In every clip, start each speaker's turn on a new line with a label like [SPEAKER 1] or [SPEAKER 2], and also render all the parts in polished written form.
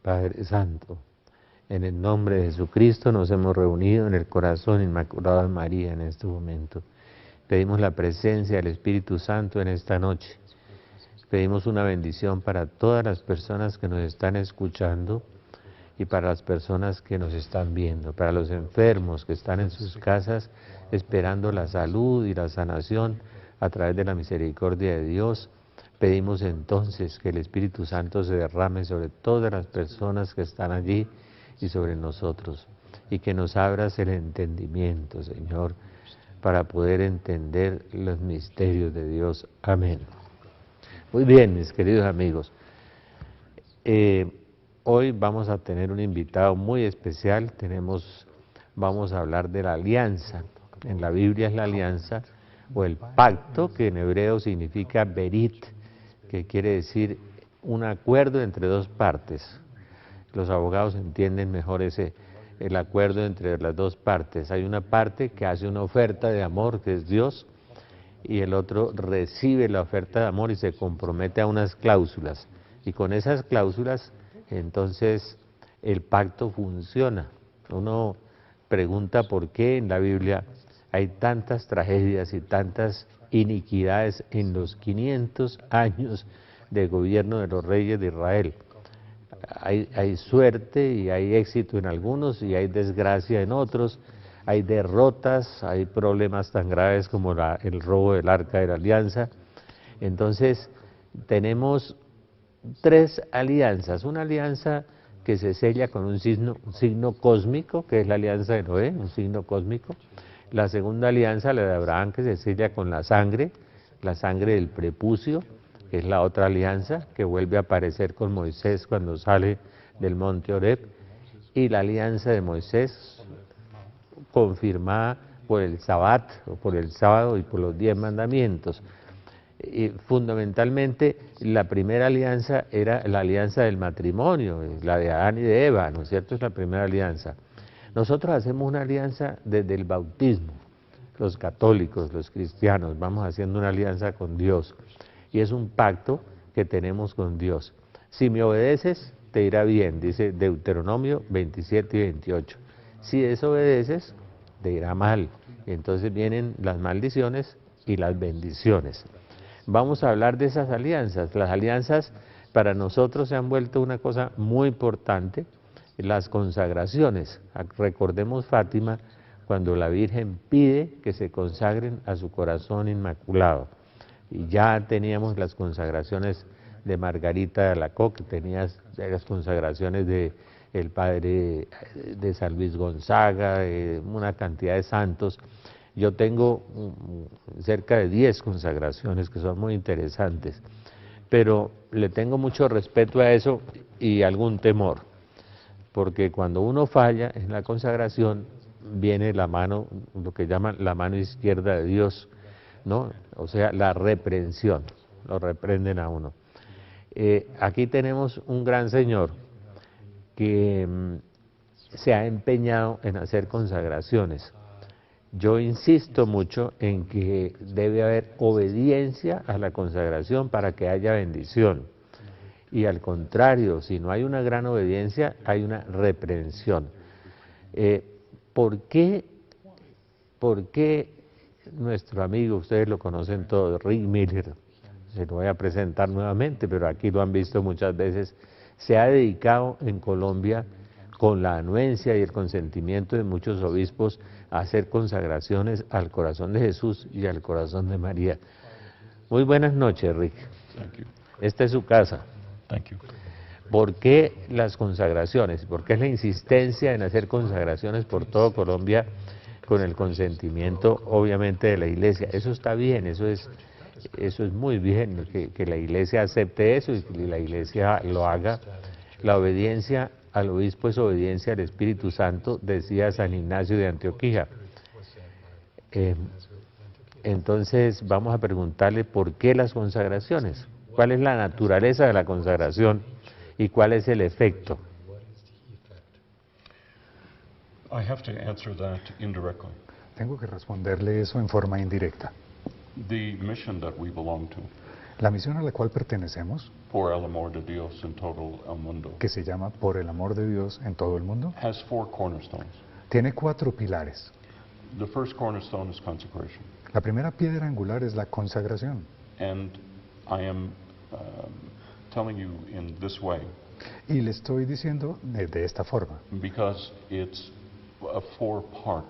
[SPEAKER 1] Padre Santo. En el nombre de Jesucristo nos hemos reunido en el corazón inmaculado de María en este momento. Pedimos la presencia del Espíritu Santo en esta noche. Pedimos una bendición para todas las personas que nos están escuchando y para las personas que nos están viendo, para los enfermos que están en sus casas esperando la salud y la sanación a través de la misericordia de Dios. Pedimos entonces que el Espíritu Santo se derrame sobre todas las personas que están allí y sobre nosotros, y que nos abras el entendimiento, Señor, para poder entender los misterios de Dios. Amén. Muy bien, mis queridos amigos. Hoy vamos a tener un invitado muy especial. Vamos a hablar de la alianza. En la Biblia es la alianza o el pacto, que en hebreo significa berit, que quiere decir un acuerdo entre dos partes. Los abogados entienden mejor el acuerdo entre las dos partes. Hay una parte que hace una oferta de amor, que es Dios, y el otro recibe la oferta de amor y se compromete a unas cláusulas. Y con esas cláusulas, entonces, el pacto funciona. Uno pregunta por qué en la Biblia hay tantas tragedias y tantas iniquidades en los 500 años de gobierno de los reyes de Israel. Hay suerte y hay éxito en algunos y hay desgracia en otros, hay derrotas, hay problemas tan graves como el robo del Arca de la Alianza. Entonces, tenemos tres alianzas. Una alianza que se sella con un signo cósmico, que es la alianza de Noé, un signo cósmico. La segunda alianza, la de Abraham, que se sella con la sangre del prepucio, que es la otra alianza, que vuelve a aparecer con Moisés cuando sale del monte Horeb. Y la alianza de Moisés, confirmada por el Sabbat, o por el sábado y por los 10 mandamientos. Y fundamentalmente, la primera alianza era la alianza del matrimonio, la de Adán y de Eva, ¿no es cierto? Es la primera alianza. Nosotros hacemos una alianza desde el bautismo, los católicos, los cristianos, vamos haciendo una alianza con Dios, y es un pacto que tenemos con Dios. Si me obedeces, te irá bien, dice Deuteronomio 27 y 28. Si desobedeces, te irá mal. Entonces vienen las maldiciones y las bendiciones. Vamos a hablar de esas alianzas. Las alianzas para nosotros se han vuelto una cosa muy importante, las consagraciones. Recordemos Fátima, cuando la Virgen pide que se consagren a su corazón inmaculado. Y ya teníamos las consagraciones de Margarita de Alacoque, tenías las consagraciones de el padre de San Luis Gonzaga, una cantidad de santos. Yo tengo cerca de 10 consagraciones que son muy interesantes, pero le tengo mucho respeto a eso y algún temor, porque cuando uno falla en la consagración, viene la mano, lo que llaman la mano izquierda de Dios, ¿no? O sea, la reprensión, lo reprenden a uno. Aquí tenemos un gran señor que se ha empeñado en hacer consagraciones. Yo insisto mucho en que debe haber obediencia a la consagración para que haya bendición. Y al contrario, si no hay una gran obediencia, hay una reprensión. ¿Por qué nuestro amigo, ustedes lo conocen todos, Rick Miller, se lo voy a presentar nuevamente, pero aquí lo han visto muchas veces, se ha dedicado en Colombia, con la anuencia y el consentimiento de muchos obispos, a hacer consagraciones al corazón de Jesús y al corazón de María? Muy buenas noches, Rick. Esta es su casa. ¿Por qué las consagraciones? ¿Por qué la insistencia en hacer consagraciones por todo Colombia con el consentimiento, obviamente, de la Iglesia? Eso está bien, eso es muy bien, que la Iglesia acepte eso y que la Iglesia lo haga. La obediencia al obispo es obediencia al Espíritu Santo, decía San Ignacio de Antioquía. Entonces vamos a preguntarle por qué las consagraciones, cuál es la naturaleza de la consagración y cuál es el efecto.
[SPEAKER 2] Tengo que responderle eso en forma indirecta.
[SPEAKER 3] The mission that we belong to
[SPEAKER 2] La misión a la cual pertenecemos,
[SPEAKER 3] por el amor de Dios en todo el mundo,
[SPEAKER 2] que se llama Por el amor de Dios en todo el mundo,
[SPEAKER 3] has 4 cornerstones.
[SPEAKER 2] tiene 4 pilares.
[SPEAKER 3] The first cornerstone is consecration.
[SPEAKER 2] La primera piedra angular es la consagración.
[SPEAKER 3] And I am telling you in this way
[SPEAKER 2] Y le estoy diciendo de esta forma,
[SPEAKER 3] because it's a 4-part.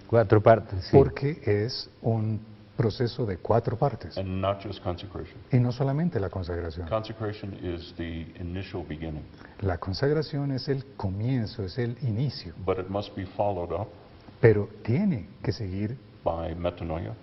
[SPEAKER 1] 4 partes, sí.
[SPEAKER 2] porque es un proceso de 4 partes.
[SPEAKER 3] And not just consecration.
[SPEAKER 2] Y no solamente la consagración.
[SPEAKER 3] Consecration is the initial beginning,
[SPEAKER 2] La consagración es el comienzo, es el inicio,
[SPEAKER 3] but it must be followed up
[SPEAKER 2] pero tiene que seguir
[SPEAKER 3] by metanoia,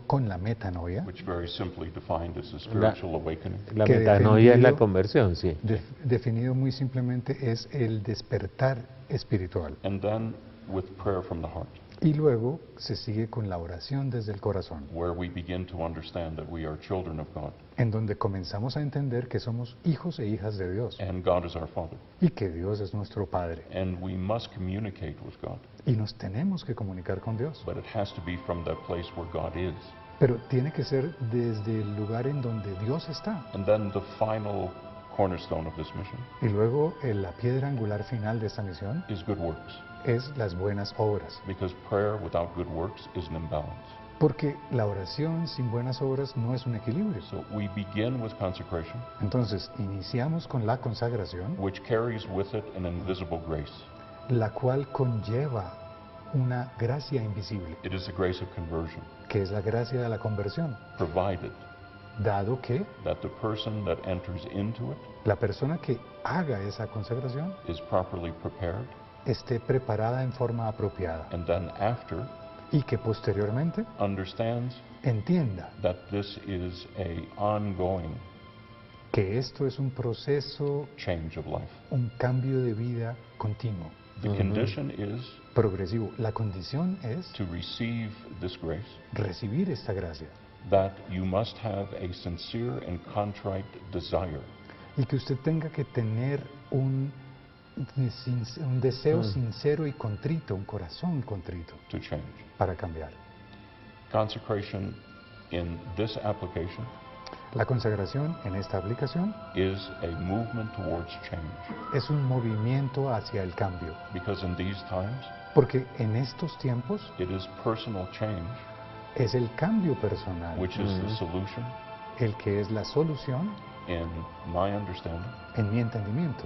[SPEAKER 2] con la metanoia,
[SPEAKER 3] which very simply defined is a spiritual awakening.
[SPEAKER 1] La
[SPEAKER 2] que
[SPEAKER 1] metanoia es la
[SPEAKER 2] definido-
[SPEAKER 1] conversión, sí.
[SPEAKER 2] definido muy simplemente es el despertar espiritual.
[SPEAKER 3] And then with prayer from the heart,
[SPEAKER 2] Y luego se sigue con la oración desde el corazón,
[SPEAKER 3] where we begin to understand that we are children of God,
[SPEAKER 2] en donde comenzamos a entender que somos hijos e hijas de Dios
[SPEAKER 3] and God is our Father.
[SPEAKER 2] y que Dios es nuestro Padre.
[SPEAKER 3] And we must communicate with God,
[SPEAKER 2] Y nos tenemos que comunicar con Dios,
[SPEAKER 3] but it has to be from that place where God is.
[SPEAKER 2] pero tiene que ser desde el lugar en donde Dios está.
[SPEAKER 3] And then the final cornerstone of this mission
[SPEAKER 2] Y luego la piedra angular final de esta misión
[SPEAKER 3] is good works,
[SPEAKER 2] es las buenas obras,
[SPEAKER 3] because prayer without good works is an imbalance.
[SPEAKER 2] porque la oración sin buenas obras no es un equilibrio.
[SPEAKER 3] So we begin with consecration,
[SPEAKER 2] Entonces, iniciamos con la consagración,
[SPEAKER 3] which carries with it an invisible grace.
[SPEAKER 2] la cual conlleva una gracia invisible,
[SPEAKER 3] It is the grace of conversion,
[SPEAKER 2] que es la gracia de la conversión,
[SPEAKER 3] provided
[SPEAKER 2] dado que
[SPEAKER 3] that the person that enters into it
[SPEAKER 2] la persona que haga esa consagración
[SPEAKER 3] is properly prepared,
[SPEAKER 2] esté preparada en forma apropiada
[SPEAKER 3] and then after
[SPEAKER 2] y que posteriormente
[SPEAKER 3] understands
[SPEAKER 2] entienda
[SPEAKER 3] that this is a ongoing
[SPEAKER 2] que esto es un proceso,
[SPEAKER 3] change of life.
[SPEAKER 2] un cambio de vida continuo,
[SPEAKER 3] The condition is
[SPEAKER 2] progresivo. La condición es
[SPEAKER 3] to receive this grace,
[SPEAKER 2] recibir esta gracia
[SPEAKER 3] that you must have a sincere and contrite desire
[SPEAKER 2] y que usted tenga que tener un deseo sincero y contrito, un corazón contrito
[SPEAKER 3] to change.
[SPEAKER 2] para cambiar.
[SPEAKER 3] Consecration in this application
[SPEAKER 2] La consagración en esta aplicación
[SPEAKER 3] is a movement towards change,
[SPEAKER 2] es un movimiento hacia el cambio,
[SPEAKER 3] because in these times
[SPEAKER 2] porque en estos tiempos
[SPEAKER 3] it is personal change
[SPEAKER 2] es el cambio personal
[SPEAKER 3] which is the solution,
[SPEAKER 2] el que es la solución,
[SPEAKER 3] in my understanding,
[SPEAKER 2] en mi entendimiento,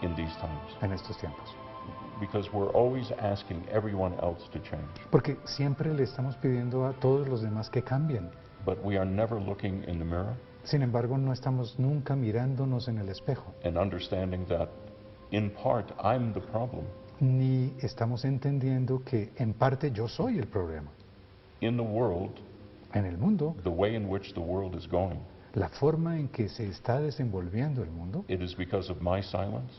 [SPEAKER 3] in these times.
[SPEAKER 2] en estos tiempos.
[SPEAKER 3] Because we're always asking everyone else to change,
[SPEAKER 2] Porque siempre le estamos pidiendo a todos los demás que cambien.
[SPEAKER 3] but we are never looking in the mirror
[SPEAKER 2] Sin embargo, no estamos nunca mirándonos en el espejo,
[SPEAKER 3] and understanding that in part I'm the problem.
[SPEAKER 2] ni estamos entendiendo que en parte yo soy el problema.
[SPEAKER 3] In the world,
[SPEAKER 2] En el mundo,
[SPEAKER 3] the way in which the world is going,
[SPEAKER 2] la forma en que se está desenvolviendo el mundo
[SPEAKER 3] it is because of my silence,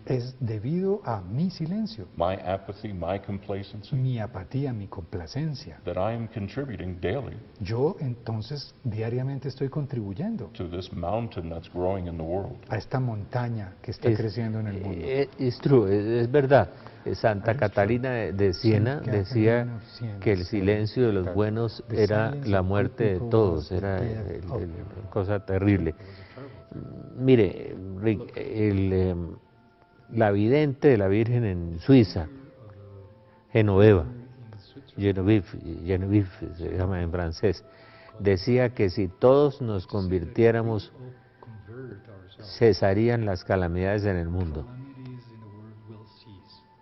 [SPEAKER 2] es debido a mi silencio,
[SPEAKER 3] my apathy, my complacency,
[SPEAKER 2] mi apatía, mi complacencia.
[SPEAKER 3] that I am contributing daily
[SPEAKER 2] Yo entonces diariamente estoy contribuyendo
[SPEAKER 3] to this mountain that's growing in the world.
[SPEAKER 2] a esta montaña que está creciendo en el mundo.
[SPEAKER 1] Es true, es verdad. Santa Catalina de Siena decía que el silencio de los buenos era la muerte de todos, era cosa terrible. Mire, Rick, la vidente de la Virgen en Suiza, Genevieve se llama en francés, decía que si todos nos convirtiéramos, cesarían las calamidades en el mundo.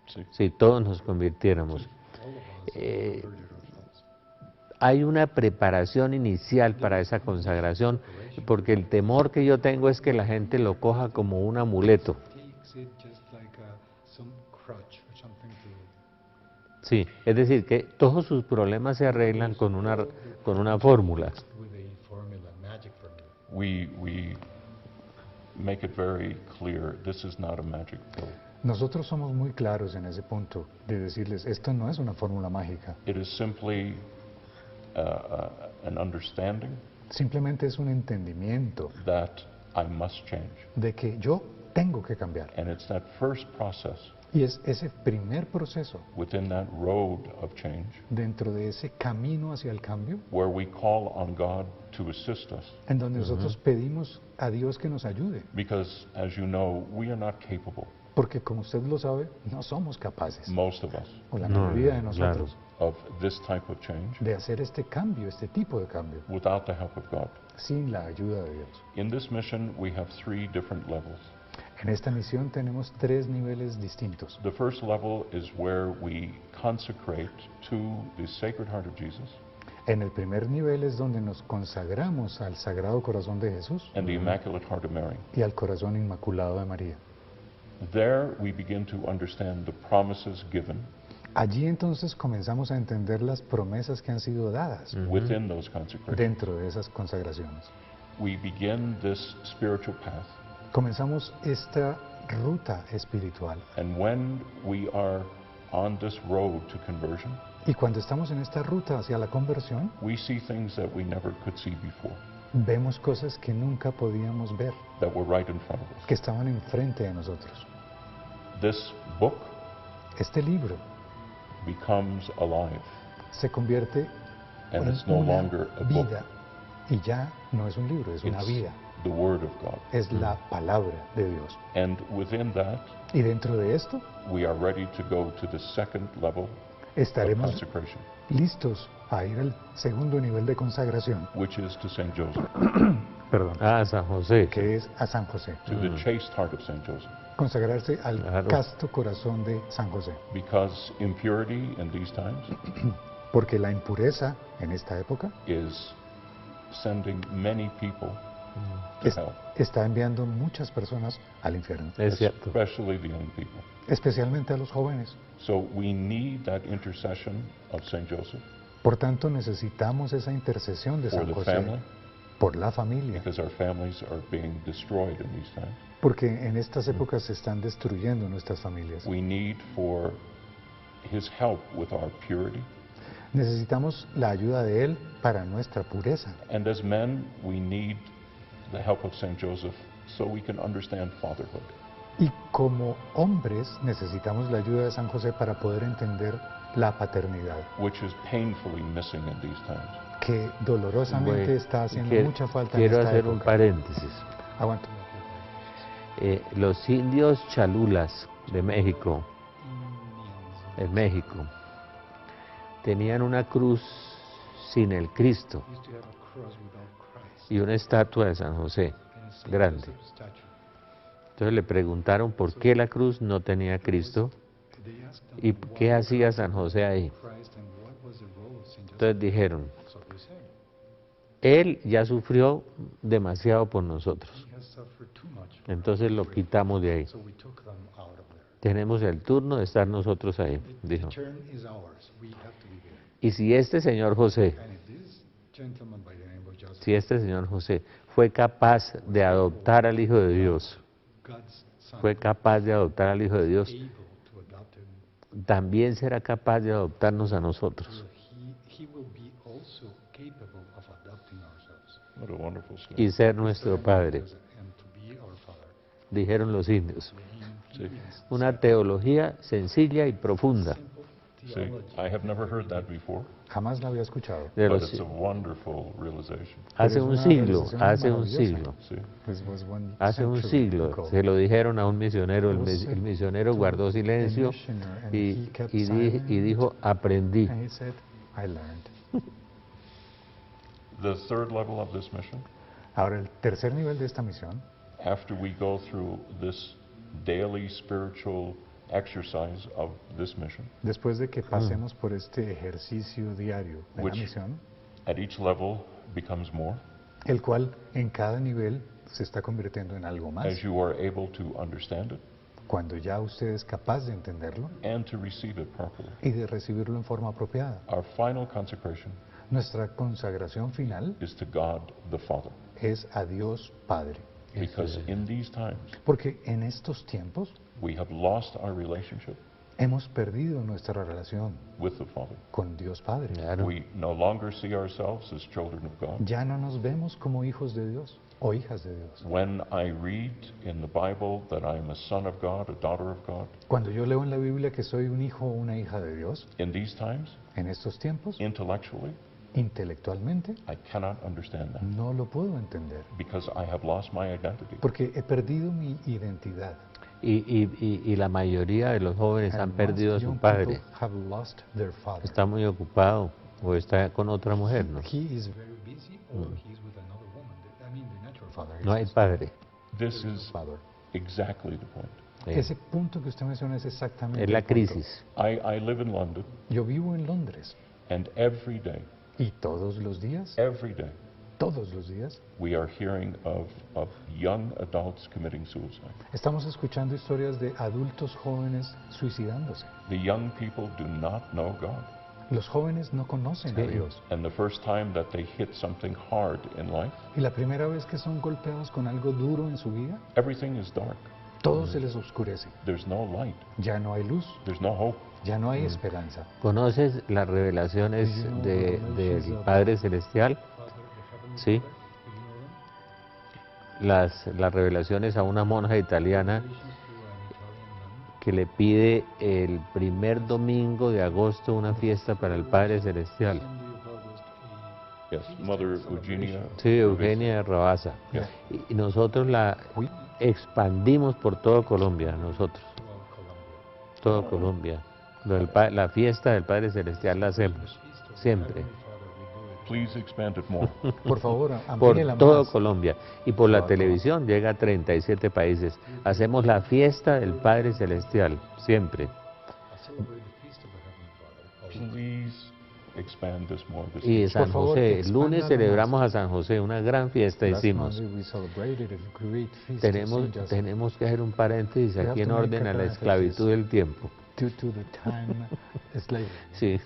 [SPEAKER 3] See?
[SPEAKER 1] Si todos nos convirtiéramos. Hay una preparación inicial para esa consagración, porque el temor que yo tengo es que la gente lo coja como un amuleto. Sí, es decir, que todos sus problemas se arreglan con una fórmula.
[SPEAKER 3] We make it very clear this is not a magic pill.
[SPEAKER 2] Nosotros somos muy claros en ese punto de decirles, esto no es una fórmula mágica,
[SPEAKER 3] It is simply an understanding
[SPEAKER 2] simplemente es un entendimiento
[SPEAKER 3] that I must change.
[SPEAKER 2] de que yo tengo que cambiar.
[SPEAKER 3] And it's that first process
[SPEAKER 2] Y es ese primer proceso,
[SPEAKER 3] within that road of change,
[SPEAKER 2] dentro de ese camino hacia el cambio,
[SPEAKER 3] where we call on God to assist us.
[SPEAKER 2] en donde nosotros pedimos a Dios que nos ayude.
[SPEAKER 3] Because, as you know, we are not capable,
[SPEAKER 2] Porque como usted lo sabe, no somos capaces,
[SPEAKER 3] most of us,
[SPEAKER 2] o la
[SPEAKER 1] No,
[SPEAKER 2] mayoría de
[SPEAKER 1] claro.
[SPEAKER 2] nosotros,
[SPEAKER 3] of this type of change
[SPEAKER 2] de hacer este cambio, este tipo de cambio,
[SPEAKER 3] without the help of God.
[SPEAKER 2] sin la ayuda de Dios.
[SPEAKER 3] In this mission, we have 3 different levels.
[SPEAKER 2] En esta misión tenemos 3 niveles distintos.
[SPEAKER 3] The first level is where we consecrate to the Sacred Heart of Jesus
[SPEAKER 2] En el primer nivel es donde nos consagramos al Sagrado Corazón de Jesús
[SPEAKER 3] and the Immaculate Heart of Mary.
[SPEAKER 2] y al Corazón Inmaculado de María.
[SPEAKER 3] There we begin to understand the promises given
[SPEAKER 2] Allí entonces comenzamos a entender las promesas que han sido dadas
[SPEAKER 3] within those consecrations.
[SPEAKER 2] dentro de esas consagraciones.
[SPEAKER 3] We begin this spiritual path,
[SPEAKER 2] Comenzamos esta ruta espiritual
[SPEAKER 3] and when we are on this road to conversion,
[SPEAKER 2] y cuando estamos en esta ruta hacia la conversión,
[SPEAKER 3] we see things that we never could see before,
[SPEAKER 2] vemos cosas que nunca podíamos ver,
[SPEAKER 3] that were right in front of us.
[SPEAKER 2] que estaban enfrente de nosotros.
[SPEAKER 3] This book
[SPEAKER 2] Este libro
[SPEAKER 3] becomes alive,
[SPEAKER 2] se convierte
[SPEAKER 3] and
[SPEAKER 2] en
[SPEAKER 3] it's no
[SPEAKER 2] una
[SPEAKER 3] longer a book.
[SPEAKER 2] vida y ya no es un libro, es una
[SPEAKER 3] It's
[SPEAKER 2] vida,
[SPEAKER 3] the Word of God.
[SPEAKER 2] es la palabra de Dios.
[SPEAKER 3] And within that,
[SPEAKER 2] Y dentro de esto
[SPEAKER 3] we are ready to go to the second level of
[SPEAKER 2] estaremos
[SPEAKER 3] consecration,
[SPEAKER 2] listos a ir al segundo nivel de consagración,
[SPEAKER 3] which is to St. Joseph,
[SPEAKER 2] perdón,
[SPEAKER 1] Ah, San José.
[SPEAKER 2] que es a San José.
[SPEAKER 3] to the chaste heart of St. Joseph.
[SPEAKER 2] Consagrarse al
[SPEAKER 1] Claro.
[SPEAKER 2] casto corazón de San José.
[SPEAKER 3] Because impurity in these times
[SPEAKER 2] Porque la impureza en esta época
[SPEAKER 3] is sending many people to
[SPEAKER 2] es-
[SPEAKER 3] hell,
[SPEAKER 2] está enviando muchas personas al infierno,
[SPEAKER 1] Es cierto.
[SPEAKER 3] especially the young people.
[SPEAKER 2] especialmente a los jóvenes.
[SPEAKER 3] So we need that intercession of St. Joseph
[SPEAKER 2] Por tanto, necesitamos esa intercesión de
[SPEAKER 3] for
[SPEAKER 2] San
[SPEAKER 3] the
[SPEAKER 2] José
[SPEAKER 3] family,
[SPEAKER 2] por la familia,
[SPEAKER 3] because our families are being destroyed in these times.
[SPEAKER 2] porque en estas épocas se están destruyendo nuestras familias.
[SPEAKER 3] We need for his help with our purity.
[SPEAKER 2] Necesitamos la ayuda de Él para nuestra pureza.
[SPEAKER 3] And as men, we need the help of St. Joseph so we can understand fatherhood.
[SPEAKER 2] Y como hombres necesitamos la ayuda de San José para poder entender la paternidad,
[SPEAKER 3] Which is painfully missing in these times.
[SPEAKER 2] que dolorosamente
[SPEAKER 1] Bueno,
[SPEAKER 2] está haciendo
[SPEAKER 1] quiero-
[SPEAKER 2] mucha falta en
[SPEAKER 1] Quiero
[SPEAKER 2] esta
[SPEAKER 1] hacer un
[SPEAKER 2] época.
[SPEAKER 1] paréntesis.
[SPEAKER 2] Aguanta.
[SPEAKER 1] Los indios chalulas de México, en México, tenían una cruz sin el Cristo y una estatua de San José grande. Entonces le preguntaron por qué la cruz no tenía Cristo y qué hacía San José ahí. Entonces dijeron, él ya sufrió demasiado por nosotros. Entonces lo quitamos de ahí. Tenemos el turno de estar nosotros ahí, dijo. Y si este señor José, fue capaz de adoptar al Hijo de Dios, también será capaz de adoptarnos a nosotros.
[SPEAKER 3] What a wonderful story.
[SPEAKER 1] Y ser nuestro Padre, dijeron los indios.
[SPEAKER 3] See,
[SPEAKER 1] Una teología sencilla y profunda
[SPEAKER 3] see, I have never heard that before,
[SPEAKER 2] Jamás la había escuchado.
[SPEAKER 1] de
[SPEAKER 3] but
[SPEAKER 1] los,
[SPEAKER 3] it's a wonderful realization.
[SPEAKER 1] hace
[SPEAKER 2] es
[SPEAKER 1] un
[SPEAKER 2] una
[SPEAKER 1] siglo,
[SPEAKER 2] realización
[SPEAKER 1] hace un
[SPEAKER 2] maravillosa.
[SPEAKER 1] siglo,
[SPEAKER 3] See,
[SPEAKER 1] hace un siglo, se lo dijeron a un misionero, el misionero guardó silencio y dijo, aprendí.
[SPEAKER 2] And he said, I learned.
[SPEAKER 3] the third level of this mission,
[SPEAKER 2] Ahora, el tercer nivel de esta misión,
[SPEAKER 3] after we go through this daily spiritual exercise of this mission,
[SPEAKER 2] después de que pasemos por este ejercicio diario de la
[SPEAKER 3] Which-
[SPEAKER 2] misión,
[SPEAKER 3] at each level becomes more
[SPEAKER 2] el cual en cada nivel se está convirtiendo en algo más.
[SPEAKER 3] as you are able to understand it
[SPEAKER 2] Cuando ya usted es capaz de entenderlo
[SPEAKER 3] and to receive it properly.
[SPEAKER 2] y de recibirlo en forma apropiada.
[SPEAKER 3] Our final consecration
[SPEAKER 2] Nuestra consagración final
[SPEAKER 3] is to God the Father,
[SPEAKER 2] es a Dios Padre.
[SPEAKER 3] because in these times
[SPEAKER 2] Porque en estos tiempos
[SPEAKER 3] we have lost our relationship
[SPEAKER 2] hemos perdido nuestra relación
[SPEAKER 3] with the Father.
[SPEAKER 2] con Dios Padre.
[SPEAKER 1] Claro.
[SPEAKER 3] We no longer see ourselves as children of God,
[SPEAKER 2] Ya no nos vemos como hijos de Dios, o hijas de Dios.
[SPEAKER 3] When I read in the Bible that I am a son of God, a daughter of God,
[SPEAKER 2] Cuando yo leo en la Biblia que soy un hijo o una hija de Dios,
[SPEAKER 3] in these times,
[SPEAKER 2] en estos tiempos,
[SPEAKER 3] intellectually,
[SPEAKER 2] intelectualmente,
[SPEAKER 3] I cannot understand that
[SPEAKER 2] no lo puedo entender,
[SPEAKER 3] because I have lost my identity.
[SPEAKER 2] porque he perdido mi identidad.
[SPEAKER 1] Y la mayoría de los jóvenes han
[SPEAKER 2] And most
[SPEAKER 1] perdido a su
[SPEAKER 2] young
[SPEAKER 1] padre.
[SPEAKER 2] people have lost their father.
[SPEAKER 1] Está muy ocupado o está con otra mujer, ¿no?
[SPEAKER 2] He is very busy or he is with another woman. I mean, the natural father
[SPEAKER 1] No
[SPEAKER 2] is
[SPEAKER 1] hay
[SPEAKER 2] his
[SPEAKER 1] padre.
[SPEAKER 3] This
[SPEAKER 2] father.
[SPEAKER 3] is
[SPEAKER 2] Father.
[SPEAKER 3] exactly the point.
[SPEAKER 2] Ese punto que usted menciona es exactamente
[SPEAKER 1] Es la
[SPEAKER 2] el punto.
[SPEAKER 1] crisis.
[SPEAKER 3] I live in London,
[SPEAKER 2] Yo vivo en Londres
[SPEAKER 3] and every
[SPEAKER 2] y todos los días,
[SPEAKER 3] we are hearing of young adults committing suicide.
[SPEAKER 2] estamos escuchando historias de adultos jóvenes suicidándose.
[SPEAKER 3] The young people do not know God.
[SPEAKER 2] Los jóvenes no conocen a
[SPEAKER 1] Sí.
[SPEAKER 2] Dios.
[SPEAKER 3] And the first time that they hit something hard in life,
[SPEAKER 2] Y la primera vez que son golpeados con algo duro en su vida,
[SPEAKER 3] everything is dark.
[SPEAKER 2] todo se les oscurece.
[SPEAKER 3] There's no light.
[SPEAKER 2] Ya no hay luz,
[SPEAKER 3] There's no hope.
[SPEAKER 2] ya no hay esperanza.
[SPEAKER 1] ¿Conoces las revelaciones del Padre Celestial? Sí. Las revelaciones a una monja italiana que le pide el primer domingo de agosto una fiesta para el Padre Celestial.
[SPEAKER 3] Yes, Mother Eugenia.
[SPEAKER 1] Sí, Eugenia Rabasa.
[SPEAKER 3] Yes.
[SPEAKER 1] Y nosotros la expandimos por todo Colombia, nosotros. Todo Colombia. La fiesta del Padre Celestial la hacemos, siempre.
[SPEAKER 3] Please expand it more.
[SPEAKER 2] Por favor,
[SPEAKER 1] Por
[SPEAKER 2] amplíela
[SPEAKER 1] todo
[SPEAKER 2] más.
[SPEAKER 1] Colombia. Y por la televisión llega a 37 países. Hacemos la fiesta del Padre Celestial, siempre.
[SPEAKER 3] Please expand this more. This
[SPEAKER 1] Y
[SPEAKER 3] week.
[SPEAKER 1] San
[SPEAKER 2] Por favor,
[SPEAKER 1] José, el lunes
[SPEAKER 2] expándalo
[SPEAKER 1] celebramos a San José, una gran fiesta
[SPEAKER 2] Last
[SPEAKER 1] hicimos.
[SPEAKER 2] Monday we celebrated a great feast of
[SPEAKER 1] Tenemos,
[SPEAKER 2] Saint Joseph.
[SPEAKER 1] tenemos que hacer un paréntesis
[SPEAKER 2] We have
[SPEAKER 1] aquí en
[SPEAKER 2] to make
[SPEAKER 1] orden
[SPEAKER 2] a
[SPEAKER 1] a la
[SPEAKER 2] paréntesis.
[SPEAKER 1] esclavitud del tiempo.
[SPEAKER 2] Due to the time slavery.
[SPEAKER 1] Sí.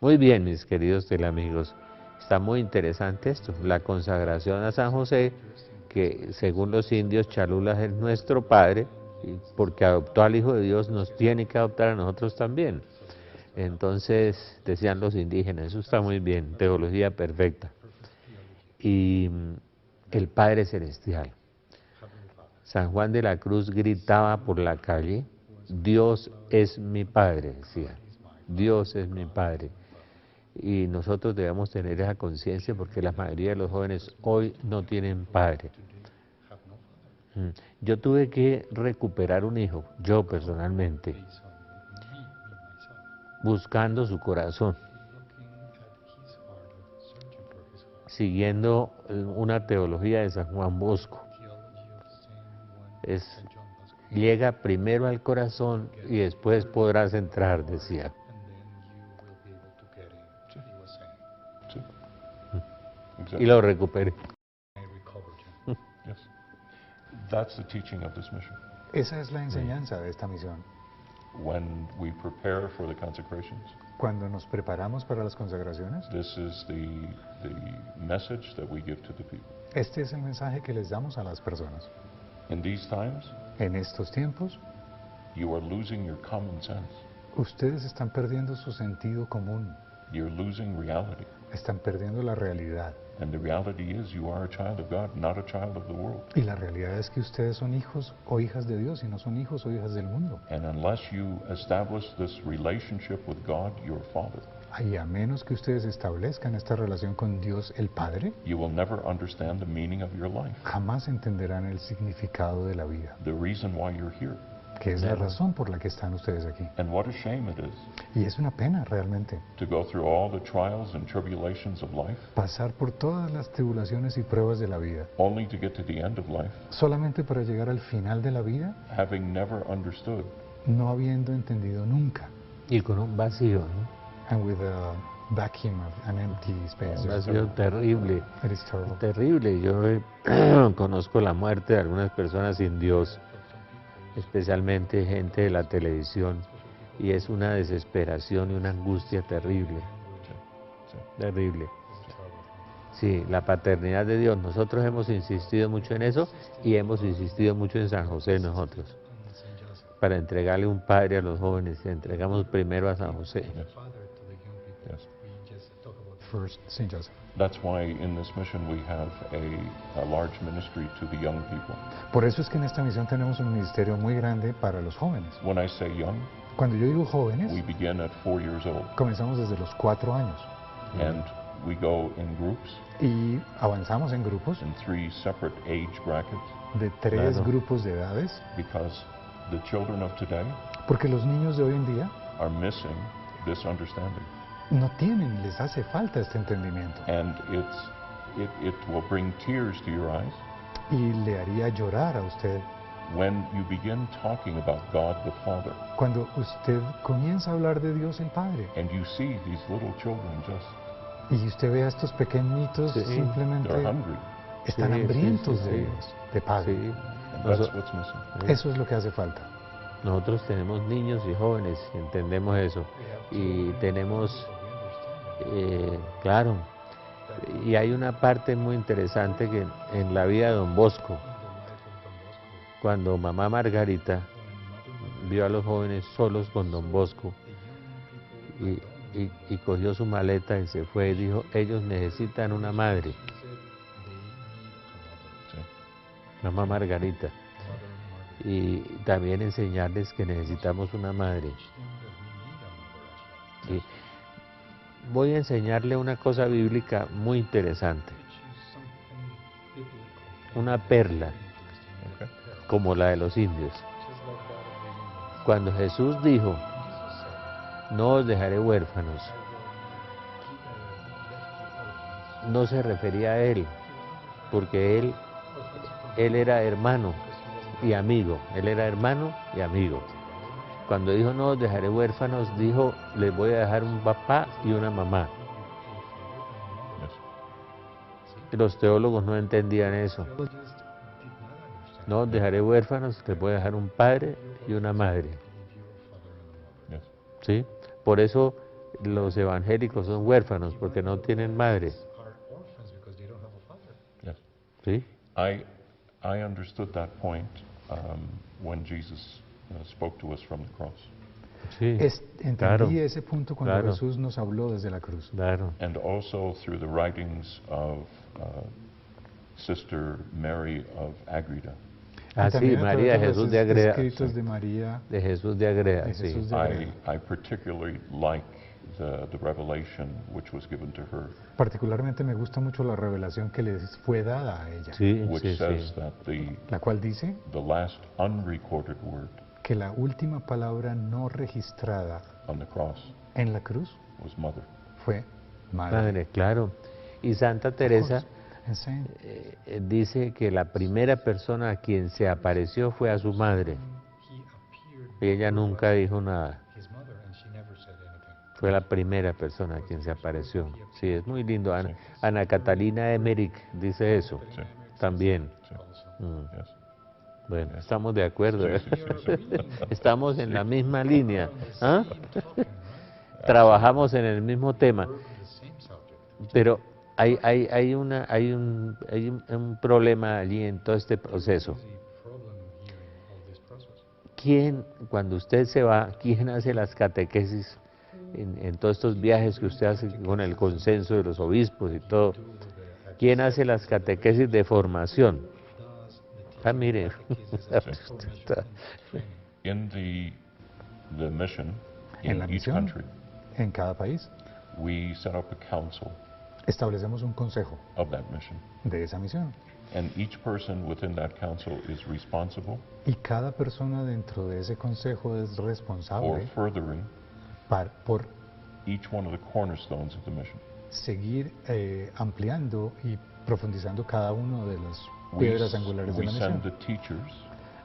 [SPEAKER 1] Muy bien, mis queridos teleamigos. Está muy interesante esto, la consagración a San José, que según los indios Chalulas es nuestro padre, y porque adoptó al Hijo de Dios, nos tiene que adoptar a nosotros también. Entonces, decían los indígenas, eso está muy bien, teología perfecta. Y el Padre Celestial. San Juan de la Cruz gritaba por la calle, Dios es mi Padre, decía, Dios es mi Padre. Y nosotros debemos tener esa conciencia porque la mayoría de los jóvenes hoy no tienen padre. Yo tuve que recuperar un hijo, yo personalmente, buscando su corazón, siguiendo una teología de San Juan Bosco. Llega primero al corazón y después podrás entrar, decía.
[SPEAKER 3] Exactly.
[SPEAKER 1] Y lo recuperé.
[SPEAKER 3] Yes. That's the teaching of this mission.
[SPEAKER 2] Esa es la enseñanza de esta misión.
[SPEAKER 3] When we prepare for the consecrations,
[SPEAKER 2] Cuando nos preparamos para las consagraciones,
[SPEAKER 3] this is the message that we give to the people.
[SPEAKER 2] este es el mensaje que les damos a las personas.
[SPEAKER 3] In these times,
[SPEAKER 2] En estos tiempos,
[SPEAKER 3] you are losing your common sense.
[SPEAKER 2] ustedes están perdiendo su sentido común,
[SPEAKER 3] You're losing reality.
[SPEAKER 2] están perdiendo la realidad.
[SPEAKER 3] And the reality is you are a child of God, not a child of the world.
[SPEAKER 2] Y la realidad es que ustedes son hijos o hijas de Dios y no son hijos o hijas del mundo.
[SPEAKER 3] And unless you establish this relationship with God, your Father,
[SPEAKER 2] Y a menos que ustedes establezcan esta relación con Dios el Padre,
[SPEAKER 3] you will never understand the meaning of your life,
[SPEAKER 2] jamás entenderán el significado de la vida,
[SPEAKER 3] the reason why you're here.
[SPEAKER 2] que es la razón por la que están ustedes aquí.
[SPEAKER 3] And what a shame it is
[SPEAKER 2] Y es una pena realmente
[SPEAKER 3] to go through all the trials and tribulations of life,
[SPEAKER 2] pasar por todas las tribulaciones y pruebas de la vida,
[SPEAKER 3] only to get to the end of life,
[SPEAKER 2] solamente para llegar al final de la vida,
[SPEAKER 3] having never understood.
[SPEAKER 2] no habiendo entendido nunca.
[SPEAKER 1] Y con un vacío, ¿no?
[SPEAKER 2] And with a vacuum of an empty space.
[SPEAKER 1] Un vacío terrible,
[SPEAKER 2] It is terrible.
[SPEAKER 1] terrible. Yo conozco la muerte de algunas personas sin Dios, especialmente gente de la televisión, y es una desesperación y una angustia terrible. terrible. Sí, la paternidad de Dios. Nosotros hemos insistido mucho en eso y hemos insistido mucho en San José nosotros. Para entregarle un padre a los jóvenes, entregamos primero a San José.
[SPEAKER 3] Yes.
[SPEAKER 2] First, Saint Joseph.
[SPEAKER 3] That's why in this mission we have a large ministry to the young people.
[SPEAKER 2] Por eso es que en esta misión tenemos un ministerio muy grande para los jóvenes.
[SPEAKER 3] When I say young,
[SPEAKER 2] Cuando yo digo jóvenes,
[SPEAKER 3] we begin at 4 years old,
[SPEAKER 2] comenzamos desde los 4 años
[SPEAKER 3] and we go in groups
[SPEAKER 2] y avanzamos en grupos
[SPEAKER 3] in 3 separate age brackets,
[SPEAKER 2] de 3
[SPEAKER 1] Claro.
[SPEAKER 2] grupos de edades,
[SPEAKER 3] because the children of today
[SPEAKER 2] porque los niños de hoy en día
[SPEAKER 3] are missing this understanding,
[SPEAKER 2] no tienen, les hace falta este entendimiento
[SPEAKER 3] and it will bring tears to your eyes
[SPEAKER 2] y le haría llorar a usted
[SPEAKER 3] when you begin talking about God the Father,
[SPEAKER 2] cuando usted comienza a hablar de Dios el Padre
[SPEAKER 3] and you see these little children just,
[SPEAKER 2] y usted ve a estos pequeñitos
[SPEAKER 1] Sí,
[SPEAKER 2] simplemente
[SPEAKER 3] they're hungry,
[SPEAKER 2] están
[SPEAKER 1] Sí, sí,
[SPEAKER 2] hambrientos
[SPEAKER 1] sí,
[SPEAKER 2] de
[SPEAKER 1] sí.
[SPEAKER 2] Dios, de Padre.
[SPEAKER 1] Sí.
[SPEAKER 3] and
[SPEAKER 1] Noso-
[SPEAKER 3] that's what's missing.
[SPEAKER 2] Eso es lo que hace falta.
[SPEAKER 1] Nosotros tenemos niños y jóvenes, entendemos eso. Y tenemos, claro, y hay una parte muy interesante que en la vida de Don Bosco, cuando mamá Margarita vio a los jóvenes solos con Don Bosco y cogió su maleta y se fue y dijo, ellos necesitan una madre,
[SPEAKER 3] Sí.
[SPEAKER 1] mamá Margarita. Y también enseñarles que necesitamos una madre. Y voy a enseñarle una cosa bíblica muy interesante, una perla
[SPEAKER 3] Okay.
[SPEAKER 1] como la de los indios. Cuando Jesús dijo, no os dejaré huérfanos, no se refería a él, porque él era hermano y amigo, él era hermano y amigo. Cuando dijo no os dejaré huérfanos, dijo les voy a dejar un papá y una mamá.
[SPEAKER 3] Yes.
[SPEAKER 1] Los teólogos no entendían eso. No os dejaré huérfanos, les voy a dejar un padre y una madre.
[SPEAKER 3] Yes.
[SPEAKER 1] ¿Sí? Por eso los evangélicos son huérfanos, porque no tienen madre.
[SPEAKER 3] Yes.
[SPEAKER 1] ¿Sí?
[SPEAKER 3] I understood that point when Jesus spoke to us from the cross.
[SPEAKER 1] Sí.
[SPEAKER 2] Entendí
[SPEAKER 1] Claro,
[SPEAKER 2] ese punto cuando
[SPEAKER 1] claro.
[SPEAKER 2] Jesús nos habló desde la cruz.
[SPEAKER 1] Claro.
[SPEAKER 3] And also through the writings of Sister Mary of Agreda.
[SPEAKER 1] Ah,
[SPEAKER 2] Y
[SPEAKER 1] sí,
[SPEAKER 2] también a
[SPEAKER 1] María de
[SPEAKER 2] través
[SPEAKER 1] Jesús
[SPEAKER 2] los
[SPEAKER 1] de Agreda.
[SPEAKER 2] escritos de María,
[SPEAKER 1] De Jesús de Agreda,
[SPEAKER 2] de
[SPEAKER 1] sí.
[SPEAKER 2] Jesús de Agreda.
[SPEAKER 3] I particularly like the revelation which was given to her,
[SPEAKER 2] Particularmente me gusta mucho la revelación que les fue dada a ella,
[SPEAKER 1] Sí,
[SPEAKER 3] which
[SPEAKER 1] sí,
[SPEAKER 3] says
[SPEAKER 1] sí.
[SPEAKER 3] that
[SPEAKER 2] la cual dice
[SPEAKER 3] the last unrecorded word
[SPEAKER 2] que la última palabra no registrada
[SPEAKER 3] on the cross
[SPEAKER 2] en la cruz
[SPEAKER 3] was mother.
[SPEAKER 2] fue madre.
[SPEAKER 1] Madre, claro. Y Santa Teresa
[SPEAKER 2] And saying,
[SPEAKER 1] dice que la primera persona a quien se apareció fue a su madre. Y ella nunca dijo nada. Fue la primera persona a quien se apareció. Sí, es muy lindo. Ana,
[SPEAKER 3] Sí.
[SPEAKER 1] Ana Catalina Emmerich dice eso
[SPEAKER 3] Sí.
[SPEAKER 1] también.
[SPEAKER 3] Sí.
[SPEAKER 1] Mm,
[SPEAKER 3] Yes.
[SPEAKER 1] Bueno, estamos de acuerdo.
[SPEAKER 3] Sí, sí, sí, sí.
[SPEAKER 1] Estamos en la misma línea. ¿Ah? Trabajamos en el mismo tema. Pero hay un problema allí en todo este proceso. ¿Quién, cuando usted se va, quién hace las catequesis en todos estos viajes que usted hace con el consenso de los obispos y todo? ¿Quién hace las catequesis de formación? Ah, mire.
[SPEAKER 3] In the mission
[SPEAKER 2] En
[SPEAKER 3] in
[SPEAKER 2] la
[SPEAKER 3] each
[SPEAKER 2] misión.
[SPEAKER 3] country,
[SPEAKER 2] en cada país
[SPEAKER 3] we set up a council
[SPEAKER 2] establecemos un consejo
[SPEAKER 3] of that mission.
[SPEAKER 2] de esa misión
[SPEAKER 3] And each person within that council is responsible
[SPEAKER 2] y cada persona dentro de ese consejo es
[SPEAKER 3] for
[SPEAKER 2] responsable
[SPEAKER 3] furthering
[SPEAKER 2] por
[SPEAKER 3] each one of the cornerstones of the mission.
[SPEAKER 2] seguir ampliando y profundizando cada uno de las
[SPEAKER 3] We,
[SPEAKER 2] piedras angulares de
[SPEAKER 3] we
[SPEAKER 2] la
[SPEAKER 3] send
[SPEAKER 2] misión.
[SPEAKER 3] the teachers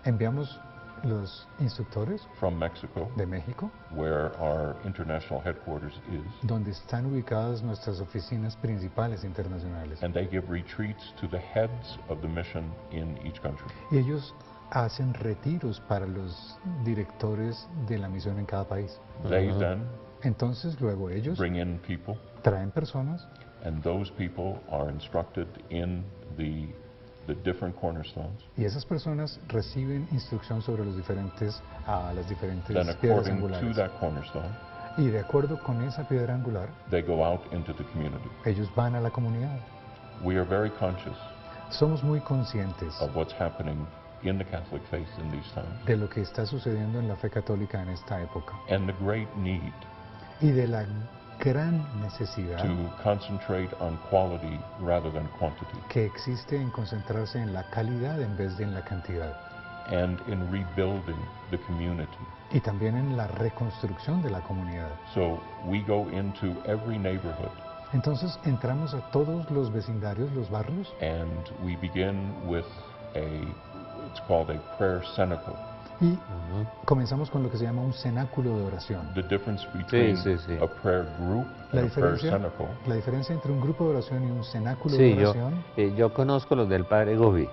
[SPEAKER 2] Enviamos los instructores
[SPEAKER 3] from Mexico,
[SPEAKER 2] de México,
[SPEAKER 3] where our international headquarters is,
[SPEAKER 2] donde están ubicadas nuestras oficinas principales internacionales.
[SPEAKER 3] and they give retreats to the heads of the mission in each country.
[SPEAKER 2] Y ellos hacen retiros para los directores de la misión en cada país.
[SPEAKER 3] They
[SPEAKER 1] Ujú.
[SPEAKER 3] then
[SPEAKER 2] Entonces luego ellos
[SPEAKER 3] bring in people
[SPEAKER 2] traen personas
[SPEAKER 3] and those people are instructed in the different cornerstones.
[SPEAKER 2] y esas personas reciben instrucción sobre las diferentes
[SPEAKER 3] Then
[SPEAKER 2] piedras
[SPEAKER 3] according to
[SPEAKER 2] angulares.
[SPEAKER 3] that cornerstone,
[SPEAKER 2] Y de acuerdo con esa piedra angular,
[SPEAKER 3] they go out into the community.
[SPEAKER 2] ellos van a la comunidad.
[SPEAKER 3] We are very conscious
[SPEAKER 2] Somos muy conscientes
[SPEAKER 3] of what's happening in the Catholic faith in these times
[SPEAKER 2] de lo que está sucediendo en la fe católica en esta época
[SPEAKER 3] and the great need
[SPEAKER 2] y de la gran necesidad
[SPEAKER 3] to concentrate on quality rather than quantity
[SPEAKER 2] que existe en concentrarse en la calidad en vez de en la cantidad,
[SPEAKER 3] and in rebuilding the community.
[SPEAKER 2] y también en la reconstrucción de la comunidad.
[SPEAKER 3] So we go into every neighborhood
[SPEAKER 2] Entonces entramos a todos los vecindarios, los barrios,
[SPEAKER 3] and we begin with it's called a prayer cenacle.
[SPEAKER 2] y comenzamos con lo que se llama un cenáculo de oración.
[SPEAKER 3] The difference between
[SPEAKER 1] sí.
[SPEAKER 3] a prayer group
[SPEAKER 2] La
[SPEAKER 3] and a prayer
[SPEAKER 2] diferencia,
[SPEAKER 3] cenacle
[SPEAKER 2] la diferencia entre un grupo de oración y un cenáculo
[SPEAKER 1] Sí,
[SPEAKER 2] de
[SPEAKER 1] yo,
[SPEAKER 2] oración,
[SPEAKER 1] yo conozco los del padre Gobi.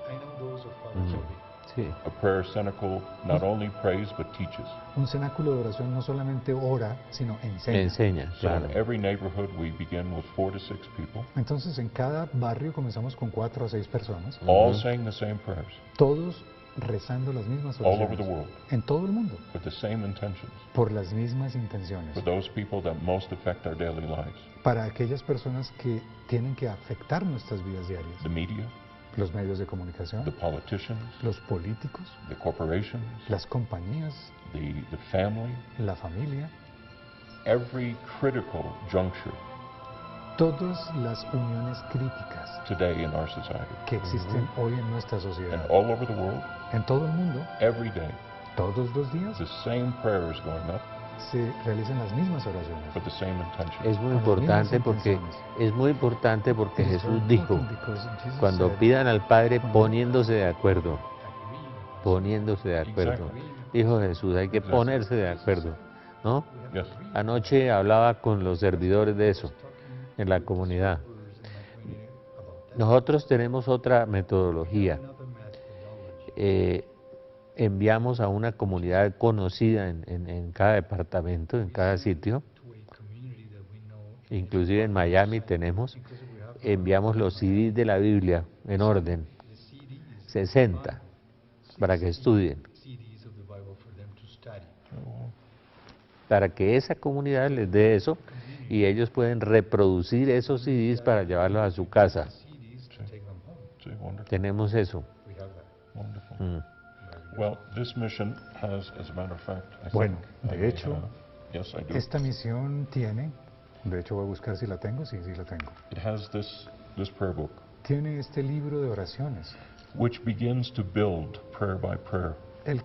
[SPEAKER 1] Sí.
[SPEAKER 3] A prayer cenacle not only prays but teaches.
[SPEAKER 2] un cenáculo de oración no solamente ora, sino enseña.
[SPEAKER 1] Enseña,
[SPEAKER 3] So
[SPEAKER 1] claro.
[SPEAKER 3] in every neighborhood we begin with 4 to 6 people,
[SPEAKER 2] Entonces en cada barrio comenzamos con 4 a 6 personas,
[SPEAKER 3] all saying the same prayers,
[SPEAKER 2] todos rezando las mismas
[SPEAKER 3] all over the
[SPEAKER 2] oraciones,
[SPEAKER 3] world,
[SPEAKER 2] en todo el mundo,
[SPEAKER 3] with the same intentions,
[SPEAKER 2] por las mismas intenciones,
[SPEAKER 3] for those people that most affect our daily lives.
[SPEAKER 2] para aquellas personas que tienen que afectar nuestras vidas diarias,
[SPEAKER 3] The media,
[SPEAKER 2] los medios de
[SPEAKER 3] the
[SPEAKER 2] comunicación,
[SPEAKER 3] politicians,
[SPEAKER 2] los políticos,
[SPEAKER 3] the corporations,
[SPEAKER 2] las compañías,
[SPEAKER 3] the family,
[SPEAKER 2] la familia,
[SPEAKER 3] every critical juncture
[SPEAKER 2] todas las uniones críticas
[SPEAKER 3] today in our society.
[SPEAKER 2] que existen hoy en nuestra
[SPEAKER 3] And
[SPEAKER 2] sociedad,
[SPEAKER 3] all over the world,
[SPEAKER 2] en todo el mundo,
[SPEAKER 3] every day,
[SPEAKER 2] todos los días
[SPEAKER 3] the same prayers going up
[SPEAKER 2] se realizan las mismas oraciones.
[SPEAKER 3] for the same intention.
[SPEAKER 1] Es muy
[SPEAKER 2] Con las
[SPEAKER 1] importante
[SPEAKER 2] mismas
[SPEAKER 1] porque
[SPEAKER 2] intenciones.
[SPEAKER 1] Jesús dijo,
[SPEAKER 2] Because Jesus
[SPEAKER 1] cuando
[SPEAKER 2] said,
[SPEAKER 1] pidan al Padre poniéndose de acuerdo, poniéndose de acuerdo. Dijo Jesús, hay que ponerse de acuerdo, ¿no?
[SPEAKER 3] Yes.
[SPEAKER 1] Anoche hablaba con los servidores de eso, en la comunidad. Nosotros tenemos otra metodología. Enviamos a una comunidad conocida en cada departamento, en cada sitio, inclusive en Miami enviamos los CDs de la Biblia en orden, 60, para que estudien, para que esa comunidad les dé eso y ellos pueden reproducir esos CDs para llevarlos a su casa.
[SPEAKER 3] See, wonderful.
[SPEAKER 1] Tenemos eso.
[SPEAKER 3] Wonderful.
[SPEAKER 1] Mm.
[SPEAKER 3] Well, this mission has, as a matter of fact, I
[SPEAKER 2] Bueno,
[SPEAKER 3] think,
[SPEAKER 2] de hecho,
[SPEAKER 3] yes, I do.
[SPEAKER 2] esta misión tiene, de hecho voy a buscar si la tengo, sí la tengo.
[SPEAKER 3] It has this prayer book,
[SPEAKER 2] Tiene este libro de oraciones,
[SPEAKER 3] which begins to build prayer by prayer,
[SPEAKER 2] el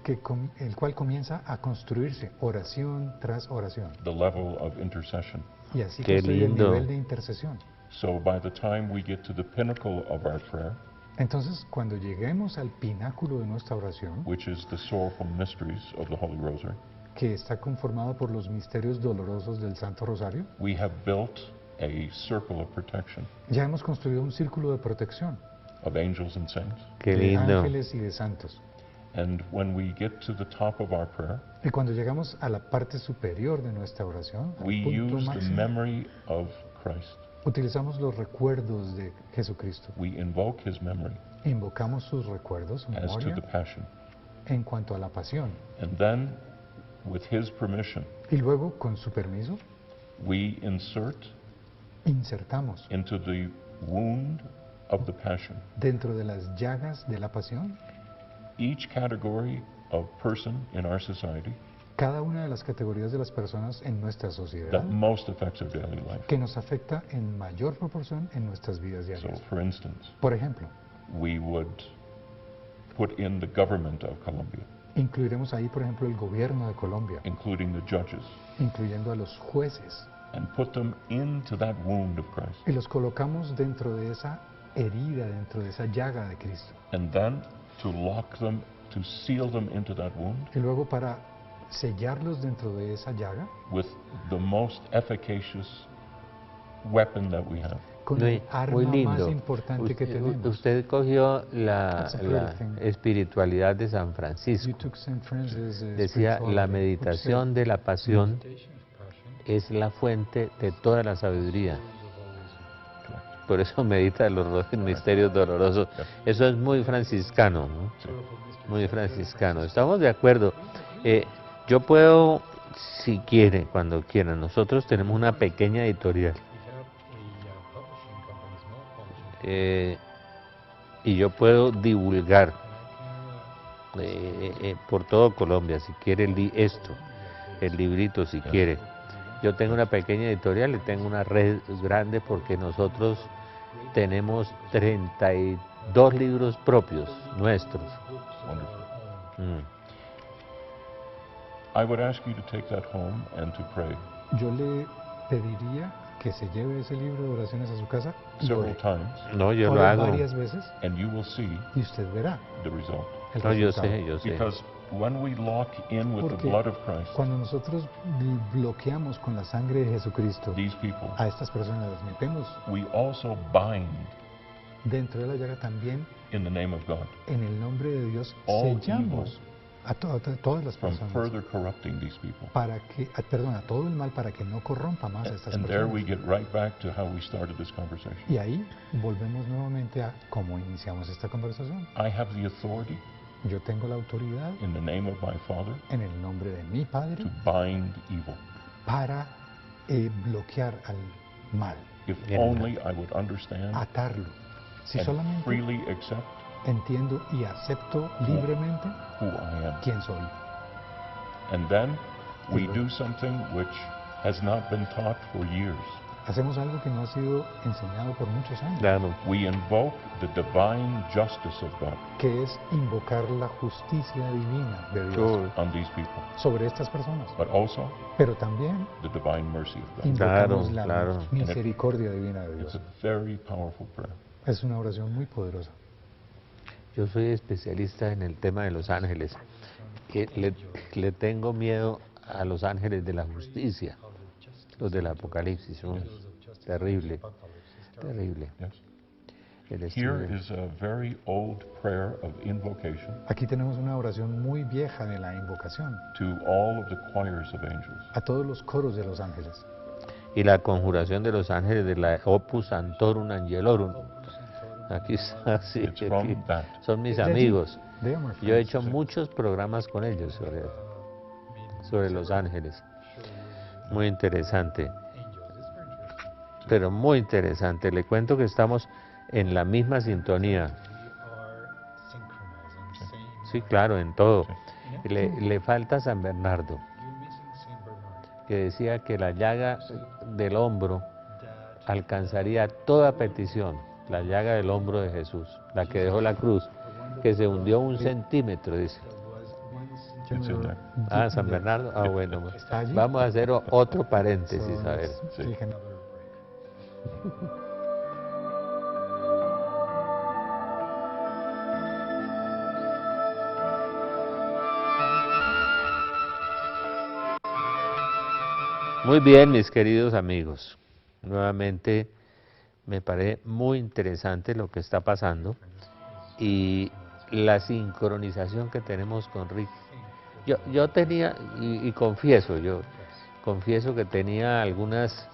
[SPEAKER 2] cual comienza a construirse oración tras oración,
[SPEAKER 3] the level of intercession.
[SPEAKER 2] y así
[SPEAKER 1] Qué
[SPEAKER 2] construye el
[SPEAKER 1] lindo.
[SPEAKER 2] nivel de intercesión.
[SPEAKER 3] So by the time we get to the pinnacle of our prayer,
[SPEAKER 2] Entonces, cuando lleguemos al pináculo de nuestra oración,
[SPEAKER 3] which is the sorrowful mysteries of the Holy Rosary,
[SPEAKER 2] que está conformado por los misterios dolorosos del Santo Rosario,
[SPEAKER 3] we have built a circle of protection
[SPEAKER 2] ya hemos construido un círculo de protección
[SPEAKER 3] of angels and saints.
[SPEAKER 1] Qué
[SPEAKER 2] de
[SPEAKER 1] lindo.
[SPEAKER 2] ángeles y de santos.
[SPEAKER 3] And when we get to the top of our prayer,
[SPEAKER 2] Y cuando llegamos a la parte superior de nuestra oración, al
[SPEAKER 3] we
[SPEAKER 2] punto
[SPEAKER 3] use the
[SPEAKER 2] máximo,
[SPEAKER 3] memory of Christ.
[SPEAKER 2] utilizamos los recuerdos de Jesucristo.
[SPEAKER 3] We invoke his memory
[SPEAKER 2] Invocamos sus recuerdos, su
[SPEAKER 3] as to
[SPEAKER 2] memoria,
[SPEAKER 3] the passion.
[SPEAKER 2] en cuanto a la pasión.
[SPEAKER 3] And then, with his permission,
[SPEAKER 2] Y luego, con su permiso,
[SPEAKER 3] we insert
[SPEAKER 2] insertamos
[SPEAKER 3] into the wound of the passion
[SPEAKER 2] dentro de las llagas de la pasión
[SPEAKER 3] each category of person in our society
[SPEAKER 2] cada una de las categorías de las personas en nuestra sociedad
[SPEAKER 3] that most affects our daily life.
[SPEAKER 2] que nos afecta en mayor proporción en nuestras vidas
[SPEAKER 3] So,
[SPEAKER 2] diarias.
[SPEAKER 3] for instance,
[SPEAKER 2] Por ejemplo,
[SPEAKER 3] we would put in the government of Colombia,
[SPEAKER 2] incluiremos ahí, por ejemplo, el gobierno de Colombia,
[SPEAKER 3] including the judges,
[SPEAKER 2] incluyendo a los jueces,
[SPEAKER 3] and put them into that wound of Christ.
[SPEAKER 2] y los colocamos dentro de esa herida, dentro de esa llaga de Cristo.
[SPEAKER 3] And then to lock them, to seal them into that wound
[SPEAKER 2] Y luego para sellarlos dentro de esa llaga
[SPEAKER 3] with the most efficacious weapon that we have.
[SPEAKER 2] con
[SPEAKER 1] Muy,
[SPEAKER 2] el arma
[SPEAKER 1] muy
[SPEAKER 2] más
[SPEAKER 1] lindo.
[SPEAKER 2] importante que
[SPEAKER 1] Usted,
[SPEAKER 2] tenemos.
[SPEAKER 1] usted cogió
[SPEAKER 2] That's a
[SPEAKER 1] la
[SPEAKER 2] great thing.
[SPEAKER 1] espiritualidad de San
[SPEAKER 2] You
[SPEAKER 1] Francisco.
[SPEAKER 2] took St. Francis'
[SPEAKER 1] Decía,
[SPEAKER 2] spirituality,
[SPEAKER 1] la
[SPEAKER 2] which
[SPEAKER 1] meditación de la pasión es la fuente de toda la sabiduría.
[SPEAKER 2] said,
[SPEAKER 1] por eso medita los misterios dolorosos. Eso es muy franciscano, ¿no?
[SPEAKER 3] Sí.
[SPEAKER 1] Muy franciscano. Estamos de acuerdo. Yo puedo, si quiere, cuando quiera, nosotros tenemos una pequeña editorial. Y yo puedo divulgar por todo Colombia, si quiere el librito, si quiere. Yo tengo una pequeña editorial y tengo una red grande porque nosotros tenemos 32 libros propios, nuestros.
[SPEAKER 3] Wonderful. I would ask you to take that home and to pray
[SPEAKER 2] Yo le pediría que se lleve ese libro de oraciones a su casa y
[SPEAKER 3] several
[SPEAKER 2] ore.
[SPEAKER 3] times,
[SPEAKER 1] No, yo lo
[SPEAKER 2] Ore
[SPEAKER 1] hago.
[SPEAKER 2] varias veces
[SPEAKER 3] and you will see
[SPEAKER 2] y usted verá
[SPEAKER 3] the result.
[SPEAKER 2] el
[SPEAKER 1] No, yo
[SPEAKER 2] resultado.
[SPEAKER 1] sé, yo sé.
[SPEAKER 3] Because when we lock in with the
[SPEAKER 2] Porque
[SPEAKER 3] blood of Christ,
[SPEAKER 2] cuando nosotros bloqueamos con la sangre de Jesucristo
[SPEAKER 3] these people,
[SPEAKER 2] a estas personas, las metemos
[SPEAKER 3] we also bind
[SPEAKER 2] dentro de la llaga también,
[SPEAKER 3] in the name of God
[SPEAKER 2] en el nombre de Dios,
[SPEAKER 3] all
[SPEAKER 2] sellamos
[SPEAKER 3] evil
[SPEAKER 2] a todas las
[SPEAKER 3] from
[SPEAKER 2] personas
[SPEAKER 3] further corrupting these people.
[SPEAKER 2] para que, a todo el mal para que no corrompa más a estas
[SPEAKER 3] And there we
[SPEAKER 2] personas.
[SPEAKER 3] get right back to how we started this conversation.
[SPEAKER 2] Y ahí volvemos nuevamente a cómo iniciamos esta conversación.
[SPEAKER 3] I have the authority
[SPEAKER 2] Yo tengo la autoridad
[SPEAKER 3] in the name of my Father
[SPEAKER 2] en el nombre de mi Padre
[SPEAKER 3] to bind evil.
[SPEAKER 2] para bloquear al mal,
[SPEAKER 3] If
[SPEAKER 1] Yeah.
[SPEAKER 3] only I would understand
[SPEAKER 2] atarlo. Si
[SPEAKER 3] and
[SPEAKER 2] solamente
[SPEAKER 3] freely accept
[SPEAKER 2] entiendo y acepto libremente
[SPEAKER 3] who I am.
[SPEAKER 2] quién soy.
[SPEAKER 3] And then we
[SPEAKER 2] Amen.
[SPEAKER 3] do something which has not been taught for years.
[SPEAKER 2] Hacemos algo que no ha sido enseñado por muchos años,
[SPEAKER 1] Claro.
[SPEAKER 3] We invoke the divine justice of God
[SPEAKER 2] que es invocar la justicia divina de Dios
[SPEAKER 1] Uy,
[SPEAKER 3] on these people,
[SPEAKER 2] sobre estas personas,
[SPEAKER 3] but also
[SPEAKER 2] pero también
[SPEAKER 3] the divine mercy of God.
[SPEAKER 2] invocamos
[SPEAKER 1] Claro,
[SPEAKER 2] la
[SPEAKER 1] claro.
[SPEAKER 2] misericordia divina de
[SPEAKER 3] It's
[SPEAKER 2] Dios.
[SPEAKER 3] a very powerful prayer.
[SPEAKER 2] Es una oración muy poderosa.
[SPEAKER 1] Yo soy especialista en el tema de los ángeles. Le tengo miedo a los ángeles de la justicia, los del Apocalipsis. Son terrible, terrible.
[SPEAKER 3] Yes.
[SPEAKER 1] El
[SPEAKER 3] Here
[SPEAKER 1] estudio.
[SPEAKER 3] is a very old prayer of invocation
[SPEAKER 2] Aquí tenemos una oración muy vieja de la invocación
[SPEAKER 3] to all of the choirs of angels.
[SPEAKER 2] a todos los coros de los ángeles.
[SPEAKER 1] Y la conjuración de los ángeles de la Opus Santorum Angelorum. Aquí está, sí,
[SPEAKER 3] It's from
[SPEAKER 1] aquí.
[SPEAKER 3] that.
[SPEAKER 1] Son mis
[SPEAKER 2] De allí.
[SPEAKER 1] amigos.
[SPEAKER 2] They are my
[SPEAKER 1] Yo he
[SPEAKER 2] friends.
[SPEAKER 1] hecho muchos programas con ellos sobre los ángeles. Muy interesante. Pero muy interesante. Le cuento que estamos en la misma sintonía. Sí, claro, en todo. Le falta San Bernardo, que decía que la llaga del hombro alcanzaría toda petición. La llaga del hombro de Jesús, la que dejó la cruz, que se hundió 1 centímetro, dice.
[SPEAKER 3] It's in there.
[SPEAKER 1] Ah, San Bernardo. Ah, bueno.
[SPEAKER 2] ¿Está allí?
[SPEAKER 1] Vamos a hacer otro paréntesis, a ver.
[SPEAKER 3] Sí.
[SPEAKER 1] Muy bien, mis queridos amigos. Nuevamente me parece muy interesante lo que está pasando y la sincronización que tenemos con Rick. Yo tenía, y confieso que tenía algunas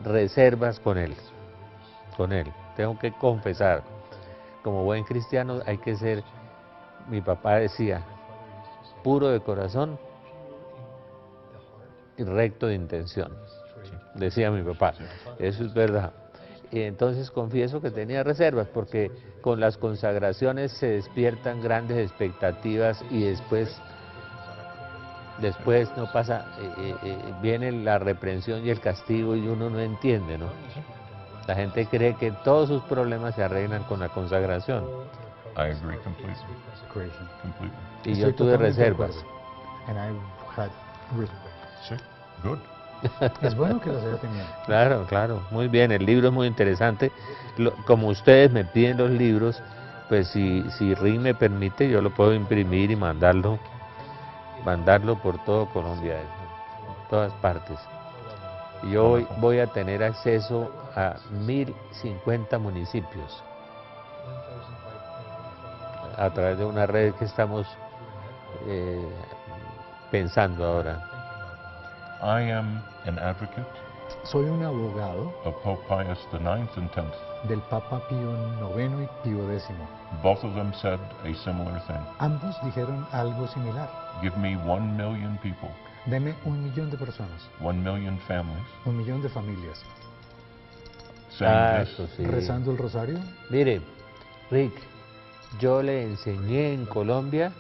[SPEAKER 1] reservas con él. Tengo que confesar, como buen cristiano hay que ser, mi papá decía, puro de corazón y recto de intención, decía mi papá. Eso es verdad. Y entonces confieso que tenía reservas, porque con las consagraciones se despiertan grandes expectativas y después no pasa, viene la reprensión y el castigo y uno no entiende, ¿no? La gente cree que todos sus problemas se arreglan con la consagración.
[SPEAKER 3] I agree completely.
[SPEAKER 2] Creation.
[SPEAKER 3] Completely.
[SPEAKER 1] Y yo
[SPEAKER 2] Estoy
[SPEAKER 1] tuve
[SPEAKER 2] totalmente de
[SPEAKER 1] reservas.
[SPEAKER 2] acuerdo. And I've had reservas.
[SPEAKER 3] Sí. Good.
[SPEAKER 2] Es bueno que las haya tenido.
[SPEAKER 1] Claro, claro, muy bien, el libro es muy interesante. Como ustedes me piden los libros, pues si Rick me permite, yo lo puedo imprimir y mandarlo por todo Colombia, en todas partes. Y yo voy a tener acceso a 1050 municipios a través de una red que estamos pensando ahora.
[SPEAKER 3] I am an advocate
[SPEAKER 2] Soy un abogado
[SPEAKER 3] of Pope Pius IX and X.
[SPEAKER 2] del Papa Pío IX y Pío X.
[SPEAKER 3] Both of them said a similar thing.
[SPEAKER 2] Ambos dijeron algo similar.
[SPEAKER 3] Give me 1 million people,
[SPEAKER 2] Deme 1.000.000 de personas,
[SPEAKER 3] 1 million families
[SPEAKER 2] 1.000.000 de familias,
[SPEAKER 3] saying this.
[SPEAKER 1] eso sí.
[SPEAKER 2] rezando el rosario.
[SPEAKER 1] Mire, Rick, yo le enseñé en Colombia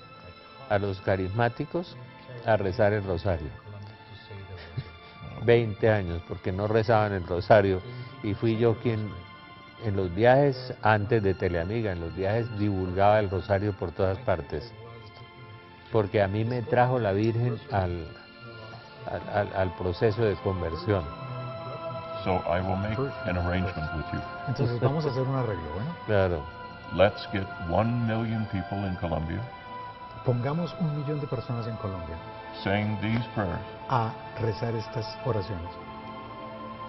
[SPEAKER 1] a los carismáticos a rezar el rosario. 20 años, porque no rezaban el rosario, y fui yo quien en los viajes, antes de Teleamiga, en los viajes divulgaba el rosario por todas partes, porque a mí me trajo la Virgen al proceso de conversión.
[SPEAKER 3] So I will make an arrangement with you.
[SPEAKER 2] Entonces vamos a hacer un arreglo, ¿bueno?
[SPEAKER 1] Claro,
[SPEAKER 3] Let's get 1 million people in Colombia
[SPEAKER 2] Pongamos 1.000.000 de personas en Colombia
[SPEAKER 3] saying these prayers
[SPEAKER 2] a rezar estas oraciones,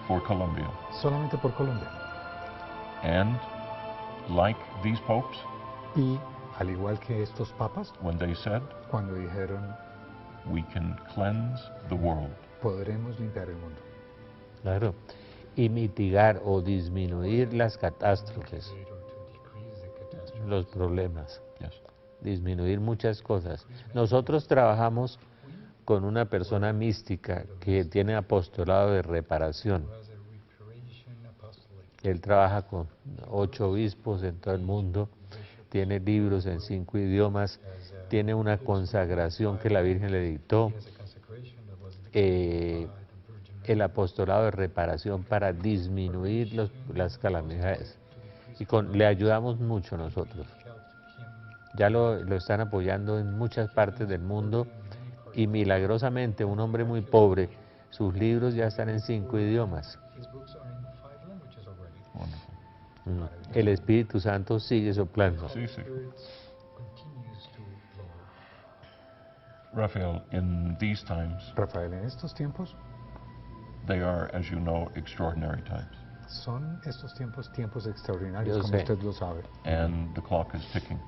[SPEAKER 3] for Colombia.
[SPEAKER 2] solamente por Colombia.
[SPEAKER 3] And like these popes,
[SPEAKER 2] Y al igual que estos papas,
[SPEAKER 3] when they said,
[SPEAKER 2] cuando dijeron,
[SPEAKER 3] we can cleanse the world.
[SPEAKER 2] podremos limpiar el mundo.
[SPEAKER 1] claro. Y mitigar o disminuir las catástrofes, los problemas.
[SPEAKER 3] Yes.
[SPEAKER 1] Disminuir muchas cosas. Nosotros trabajamos con una persona mística que tiene apostolado de reparación. Él trabaja con 8 obispos en todo el mundo, tiene libros en 5 idiomas, tiene una consagración que la Virgen le dictó, el apostolado de reparación para disminuir las calamidades. Y le ayudamos mucho nosotros. Ya lo están apoyando en muchas partes del mundo y milagrosamente un hombre muy pobre, sus libros ya están en 5 idiomas.
[SPEAKER 3] Wonderful.
[SPEAKER 1] El Espíritu Santo sigue soplando.
[SPEAKER 3] Sí, sí. Raphael, in these times,
[SPEAKER 2] Rafael, en estos tiempos
[SPEAKER 3] they are, as you know, extraordinary times.
[SPEAKER 2] son estos tiempos extraordinarios,
[SPEAKER 1] Yo
[SPEAKER 2] como
[SPEAKER 1] sé.
[SPEAKER 2] usted lo sabe.
[SPEAKER 3] And the clock is ticking.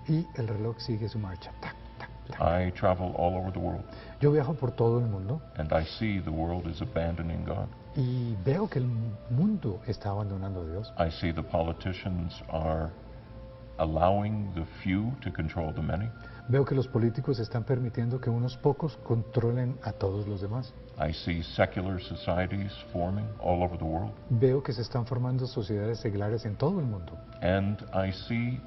[SPEAKER 2] Y el reloj sigue su marcha. Tac, tac, tac.
[SPEAKER 3] I travel all over the world,
[SPEAKER 2] Yo viajo por todo el mundo
[SPEAKER 3] and I see the world is abandoning God.
[SPEAKER 2] y veo que el mundo está abandonando a Dios.
[SPEAKER 3] I see the politicians are allowing the few to control the many.
[SPEAKER 2] Veo que los políticos están permitiendo que unos pocos controlen a todos los demás.
[SPEAKER 3] I see secular societies forming all over the world.
[SPEAKER 2] Veo que se están formando sociedades seglares en todo el mundo.
[SPEAKER 3] And I see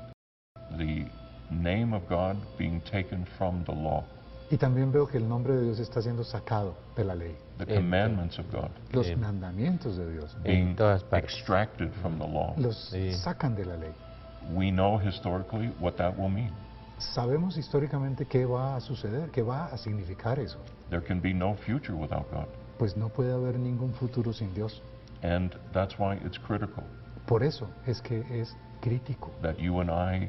[SPEAKER 3] the name of God being taken from the law,
[SPEAKER 2] Y también veo que el nombre de Dios está siendo sacado de la ley.
[SPEAKER 3] the
[SPEAKER 1] Ento-
[SPEAKER 3] commandments of God
[SPEAKER 2] Los
[SPEAKER 1] Bien.
[SPEAKER 2] mandamientos de Dios
[SPEAKER 3] being
[SPEAKER 1] todas partes.
[SPEAKER 3] extracted from the law.
[SPEAKER 2] los
[SPEAKER 1] Sí.
[SPEAKER 2] sacan de la ley.
[SPEAKER 3] We know historically what that will mean.
[SPEAKER 2] Sabemos históricamente qué va a suceder, qué va a significar eso.
[SPEAKER 3] There can be no future without God.
[SPEAKER 2] Pues no puede haber ningún futuro sin Dios.
[SPEAKER 3] And that's why it's critical
[SPEAKER 2] Por eso es que es crítico
[SPEAKER 3] that you and I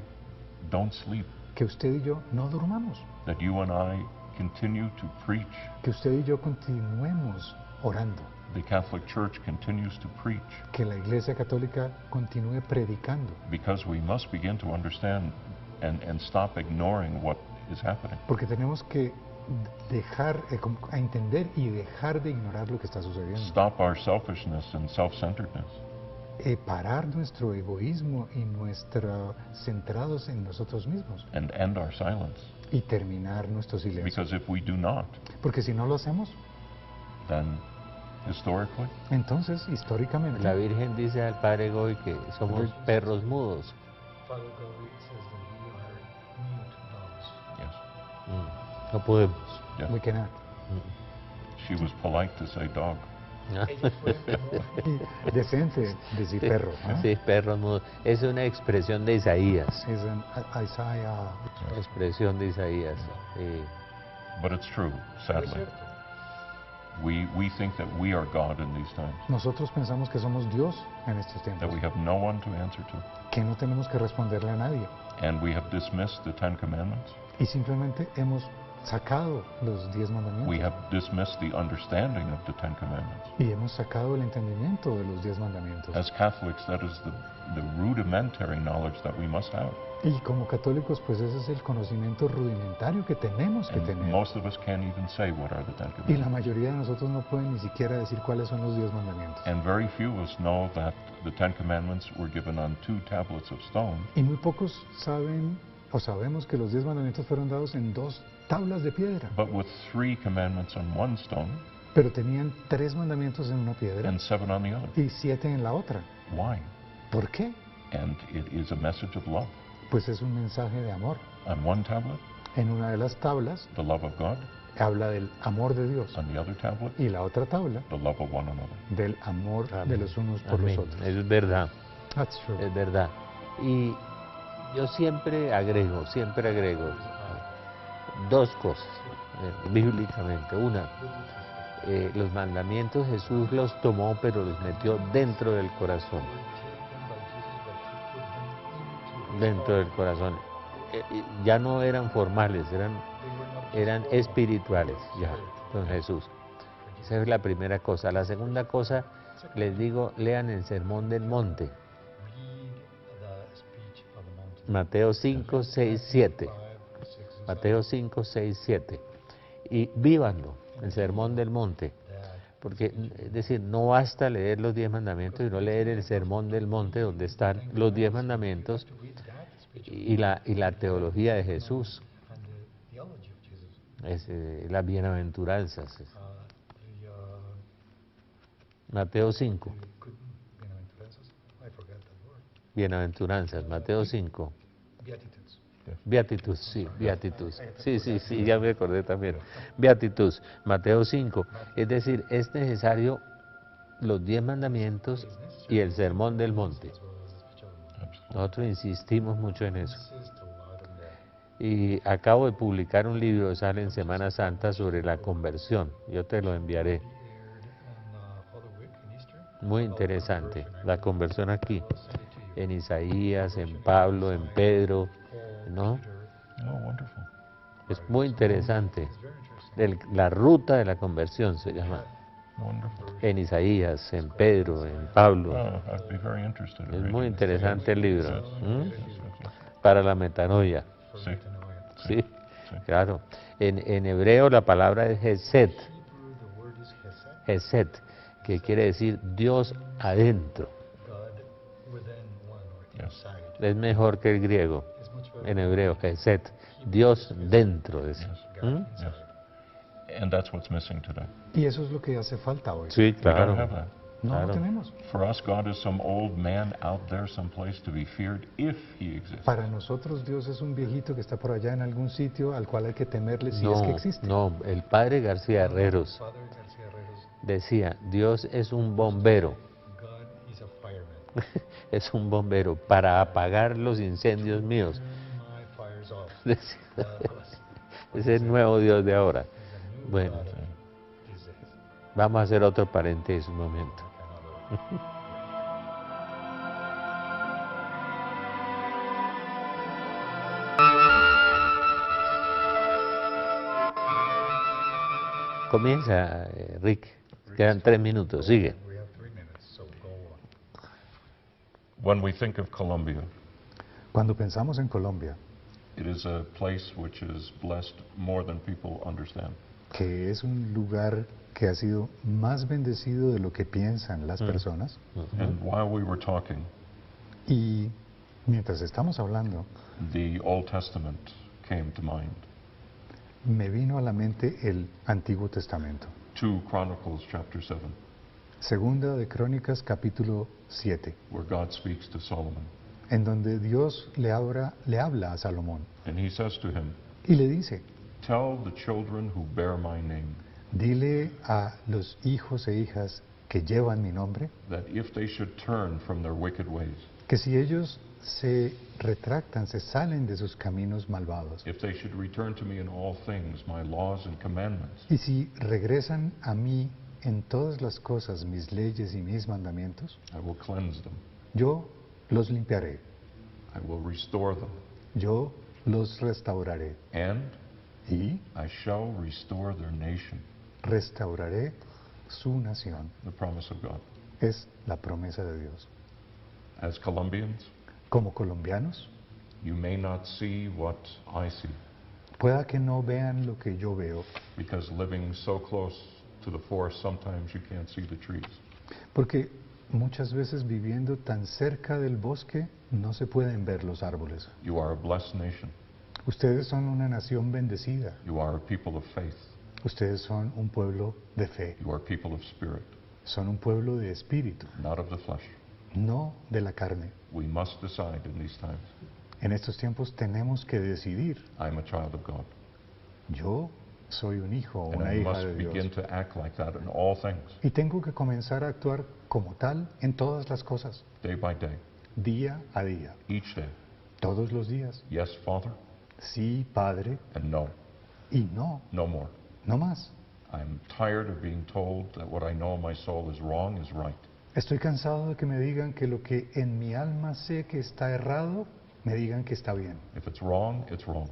[SPEAKER 3] don't sleep,
[SPEAKER 2] que usted y yo no durmamos,
[SPEAKER 3] that you and I continue to preach.
[SPEAKER 2] que usted y yo continuemos orando,
[SPEAKER 3] The Catholic Church continues to preach,
[SPEAKER 2] que la Iglesia Católica continúe predicando,
[SPEAKER 3] because we must begin to understand and stop ignoring what is happening.
[SPEAKER 2] porque tenemos que dejar, a entender y dejar de ignorar lo que está sucediendo.
[SPEAKER 3] Stop our selfishness and self-centeredness.
[SPEAKER 2] Parar nuestro egoísmo y nuestra centrados en nosotros mismos
[SPEAKER 3] And end our silence.
[SPEAKER 2] y terminar nuestro silencio.
[SPEAKER 3] Because if we do not,
[SPEAKER 2] Porque si no lo hacemos,
[SPEAKER 3] then historically,
[SPEAKER 2] entonces históricamente
[SPEAKER 1] La Virgen dice al Padre Goy que somos perros mudos.
[SPEAKER 3] yes,
[SPEAKER 1] No podemos.
[SPEAKER 3] yes.
[SPEAKER 2] we cannot.
[SPEAKER 3] She was polite to say dog.
[SPEAKER 2] Decente decir perro, ¿no?
[SPEAKER 1] Sí, perros mudos. Es una expresión de Isaías.
[SPEAKER 2] Es en Isaiah.
[SPEAKER 1] Expresión de Isaías. Sí.
[SPEAKER 3] But it's true, sadly. We think that we are God in these times,
[SPEAKER 2] Nosotros pensamos que somos Dios en estos tiempos,
[SPEAKER 3] that we have no one to answer to,
[SPEAKER 2] que no tenemos que responderle a nadie
[SPEAKER 3] and we have dismissed the Ten Commandments,
[SPEAKER 2] y simplemente hemos sacado los 10
[SPEAKER 3] We
[SPEAKER 2] mandamientos
[SPEAKER 3] have dismissed the understanding of the Ten Commandments.
[SPEAKER 2] y hemos sacado el entendimiento de los 10 mandamientos.
[SPEAKER 3] As Catholics, that is the rudimentary knowledge that we must have.
[SPEAKER 2] Y como católicos, pues ese es el conocimiento rudimentario que tenemos que
[SPEAKER 3] And
[SPEAKER 2] tener.
[SPEAKER 3] most of us can't even say what are the Ten
[SPEAKER 2] Y la
[SPEAKER 3] Commandments.
[SPEAKER 2] mayoría de nosotros no pueden ni siquiera decir cuáles son los 10 mandamientos.
[SPEAKER 3] And very few of us know that the Ten Commandments were given on 2 tablets of stone,
[SPEAKER 2] Y muy pocos saben o sabemos que los 10 mandamientos fueron dados en 2 tablas de piedra,
[SPEAKER 3] but with 3 commandments on one stone
[SPEAKER 2] pero tenían 3 mandamientos en una piedra
[SPEAKER 3] and 7 on the other.
[SPEAKER 2] y 7 en la otra.
[SPEAKER 3] Why?
[SPEAKER 2] ¿Por qué?
[SPEAKER 3] And it is a message of love.
[SPEAKER 2] Pues es un mensaje de amor.
[SPEAKER 3] On one tablet,
[SPEAKER 2] En una de las tablas
[SPEAKER 3] the love of God.
[SPEAKER 2] habla del amor de Dios
[SPEAKER 3] On the other tablet,
[SPEAKER 2] y la otra tabla
[SPEAKER 3] the love of one another.
[SPEAKER 2] del amor de los unos por
[SPEAKER 1] Amén.
[SPEAKER 2] los otros.
[SPEAKER 1] Eso es verdad,
[SPEAKER 2] That's true.
[SPEAKER 1] es verdad. Y yo siempre agrego 2 cosas bíblicamente. Una, los mandamientos Jesús los tomó, pero los metió dentro del corazón. Dentro del corazón. Ya no eran formales, eran espirituales ya con Jesús. Esa es la primera cosa. La segunda cosa, les digo, lean el Sermón del Monte. Mateo 5, 6, 7. Mateo 5, 6, 7. Y vívanlo, el Sermón del Monte. Porque, es decir, no basta leer los 10 mandamientos, sino leer el Sermón del Monte, donde están los 10 mandamientos y la teología de Jesús. Las bienaventuranzas. Mateo 5. Bienaventuranzas, Mateo 5. Beatitus, sí, Beatitus. Sí, ya me acordé también. Beatitus, Mateo 5. Es decir, es necesario los 10 mandamientos y el Sermón del Monte. Nosotros insistimos mucho en eso. Y acabo de publicar un libro, sale en Semana Santa, sobre la conversión. Yo te lo enviaré. Muy interesante, la conversión aquí, en Isaías, en Pablo, en Pedro, ¿no?
[SPEAKER 3] Oh, wonderful.
[SPEAKER 1] Es muy interesante. La ruta de la conversión se llama.
[SPEAKER 3] Wonderful.
[SPEAKER 1] En Isaías, en Pedro, en Pablo.
[SPEAKER 3] Oh, I'd be very interested in
[SPEAKER 1] Es
[SPEAKER 3] reading
[SPEAKER 1] muy
[SPEAKER 3] it.
[SPEAKER 1] interesante el libro.
[SPEAKER 3] Yes,
[SPEAKER 1] ¿Mm?
[SPEAKER 3] yes, yes, yes.
[SPEAKER 1] Para la metanoia.
[SPEAKER 3] Sí.
[SPEAKER 1] Sí, claro. En hebreo la palabra es Hesed. Hesed, que quiere decir Dios adentro.
[SPEAKER 3] Yes.
[SPEAKER 1] Es mejor que el griego. En hebreo, Hesed. Dios dentro.
[SPEAKER 3] Yes.
[SPEAKER 1] ¿Mm?
[SPEAKER 3] Yes. And that's what's missing today.
[SPEAKER 2] Y eso es lo que hace falta hoy.
[SPEAKER 1] Sí,
[SPEAKER 3] We don't
[SPEAKER 1] claro.
[SPEAKER 3] have that.
[SPEAKER 2] No
[SPEAKER 1] claro.
[SPEAKER 2] lo tenemos.
[SPEAKER 3] For us, God is some old man out there someplace to be feared if he exists.
[SPEAKER 2] Para nosotros Dios es un viejito que está por allá en algún sitio al cual hay que temerle si es que existe.
[SPEAKER 1] No, el padre García Herreros decía, Dios es un bombero, es un bombero para apagar los incendios míos. Decía, es el nuevo Dios de ahora. Bueno, vamos a hacer otro paréntesis un momento. Comienza, Rick. Quedan 3 minutos. Sigue.
[SPEAKER 3] When we think of Colombia,
[SPEAKER 2] Cuando pensamos en Colombia,
[SPEAKER 3] it is a place which is blessed more than people understand.
[SPEAKER 2] que es un lugar que ha sido más bendecido de lo que piensan las personas,
[SPEAKER 3] And while we were talking,
[SPEAKER 2] y mientras estamos hablando,
[SPEAKER 3] the Old Testament came to mind.
[SPEAKER 2] me vino a la mente el Antiguo Testamento.
[SPEAKER 3] 2 Chronicles chapter 7,
[SPEAKER 2] Segunda de Crónicas capítulo 7,
[SPEAKER 3] where God speaks to Solomon.
[SPEAKER 2] en donde Dios le habla a Salomón
[SPEAKER 3] And he says to him,
[SPEAKER 2] y le dice,
[SPEAKER 3] tell the children who bear my name
[SPEAKER 2] dile a los hijos e hijas que llevan mi nombre,
[SPEAKER 3] that if they should turn from their wicked ways,
[SPEAKER 2] que si ellos se retractan, se salen de sus caminos malvados,
[SPEAKER 3] if they should return to me in all things, my laws and commandments,
[SPEAKER 2] y si regresan a mí en todas las cosas, mis leyes y mis mandamientos,
[SPEAKER 3] I will cleanse them.
[SPEAKER 2] yo los limpiaré,
[SPEAKER 3] I will restore them.
[SPEAKER 2] yo los restauraré,
[SPEAKER 3] And
[SPEAKER 2] y
[SPEAKER 3] I shall restore their nation.
[SPEAKER 2] restauraré su nación.
[SPEAKER 3] The promise of God.
[SPEAKER 2] Es la promesa de Dios.
[SPEAKER 3] As Colombians,
[SPEAKER 2] Como colombianos,
[SPEAKER 3] you may not see what I see,
[SPEAKER 2] pueda que no vean lo que yo veo,
[SPEAKER 3] because living so close to the forest, sometimes you can't see the trees.
[SPEAKER 2] porque muchas veces viviendo tan cerca del bosque no se pueden ver los árboles.
[SPEAKER 3] You are a blessed nation.
[SPEAKER 2] Ustedes son una nación bendecida.
[SPEAKER 3] You are a people of faith.
[SPEAKER 2] Ustedes son un pueblo de fe.
[SPEAKER 3] You are people of spirit,
[SPEAKER 2] Son un pueblo de espíritu,
[SPEAKER 3] not of the flesh.
[SPEAKER 2] no de la carne.
[SPEAKER 3] We must decide in these times.
[SPEAKER 2] En estos tiempos tenemos que decidir.
[SPEAKER 3] I am a child of God,
[SPEAKER 2] Yo soy un hijo o
[SPEAKER 3] and
[SPEAKER 2] una
[SPEAKER 3] I
[SPEAKER 2] hija
[SPEAKER 3] must
[SPEAKER 2] de
[SPEAKER 3] begin
[SPEAKER 2] Dios.
[SPEAKER 3] to act like that in all things,
[SPEAKER 2] Y tengo que comenzar a actuar como tal en todas las cosas,
[SPEAKER 3] day by day,
[SPEAKER 2] día a día,
[SPEAKER 3] each day.
[SPEAKER 2] todos los días.
[SPEAKER 3] Yes, Father,
[SPEAKER 2] Sí, Padre,
[SPEAKER 3] and no,
[SPEAKER 2] y no,
[SPEAKER 3] no more.
[SPEAKER 2] no más.
[SPEAKER 3] I'm tired of being told that what I know in my soul is wrong is right.
[SPEAKER 2] Estoy cansado de que me digan que lo que en mi alma sé que está errado, me digan que está bien.
[SPEAKER 3] If it's wrong, it's wrong.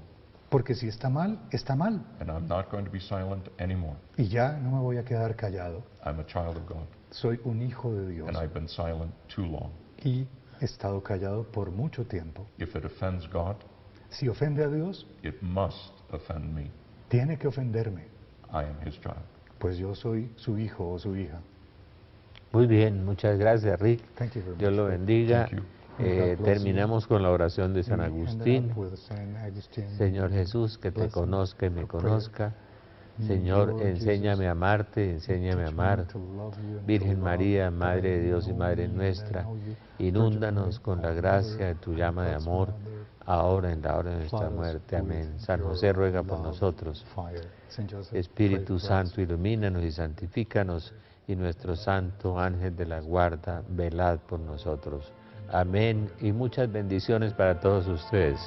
[SPEAKER 2] Porque si está mal, está mal.
[SPEAKER 3] And I'm not going to be silent anymore.
[SPEAKER 2] Y ya no me voy a quedar callado.
[SPEAKER 3] I'm a child of God,
[SPEAKER 2] Soy un hijo de Dios.
[SPEAKER 3] and I've been silent too long.
[SPEAKER 2] Y he estado callado por mucho tiempo.
[SPEAKER 3] If it offends God,
[SPEAKER 2] Si ofende a Dios,
[SPEAKER 3] it must offend me.
[SPEAKER 2] tiene que ofenderme.
[SPEAKER 3] I am His child.
[SPEAKER 2] Pues yo soy su hijo o su hija.
[SPEAKER 1] Muy bien, muchas gracias, Rick.
[SPEAKER 2] Thank you very
[SPEAKER 1] Dios
[SPEAKER 2] much.
[SPEAKER 1] lo bendiga.
[SPEAKER 3] Thank you.
[SPEAKER 2] God bless
[SPEAKER 1] Terminamos con la oración de San
[SPEAKER 2] We end
[SPEAKER 1] Agustín.
[SPEAKER 2] up with Saint Augustine.
[SPEAKER 1] Señor Jesús, que te
[SPEAKER 2] Blessing
[SPEAKER 1] conozca y me
[SPEAKER 2] for prayer.
[SPEAKER 1] conozca. Señor,
[SPEAKER 2] Lord
[SPEAKER 1] enséñame a amarte, enséñame a
[SPEAKER 2] Teach me
[SPEAKER 1] amar.
[SPEAKER 2] to love you and to
[SPEAKER 1] Virgen
[SPEAKER 2] love,
[SPEAKER 1] María,
[SPEAKER 2] that
[SPEAKER 1] Madre
[SPEAKER 2] I
[SPEAKER 1] de Dios y
[SPEAKER 2] know
[SPEAKER 1] Madre
[SPEAKER 2] you, that I
[SPEAKER 1] nuestra,
[SPEAKER 2] know you.
[SPEAKER 1] inúndanos
[SPEAKER 2] Virgin
[SPEAKER 1] con la
[SPEAKER 2] Mary,
[SPEAKER 1] gracia de
[SPEAKER 2] Mother
[SPEAKER 1] tu
[SPEAKER 2] of
[SPEAKER 1] llama de
[SPEAKER 2] God's
[SPEAKER 1] amor,
[SPEAKER 2] Mother,
[SPEAKER 1] ahora en la hora de nuestra
[SPEAKER 2] flood us
[SPEAKER 1] muerte.
[SPEAKER 2] with
[SPEAKER 1] Amén. San
[SPEAKER 2] your
[SPEAKER 1] José ruega por
[SPEAKER 2] love,
[SPEAKER 1] nosotros.
[SPEAKER 2] fire. Saint Joseph,
[SPEAKER 1] Espíritu
[SPEAKER 2] pray for us.
[SPEAKER 1] Santo, ilumínanos y santifícanos, y nuestro santo ángel de la guarda, velad por nosotros. Amén, y muchas bendiciones para todos ustedes.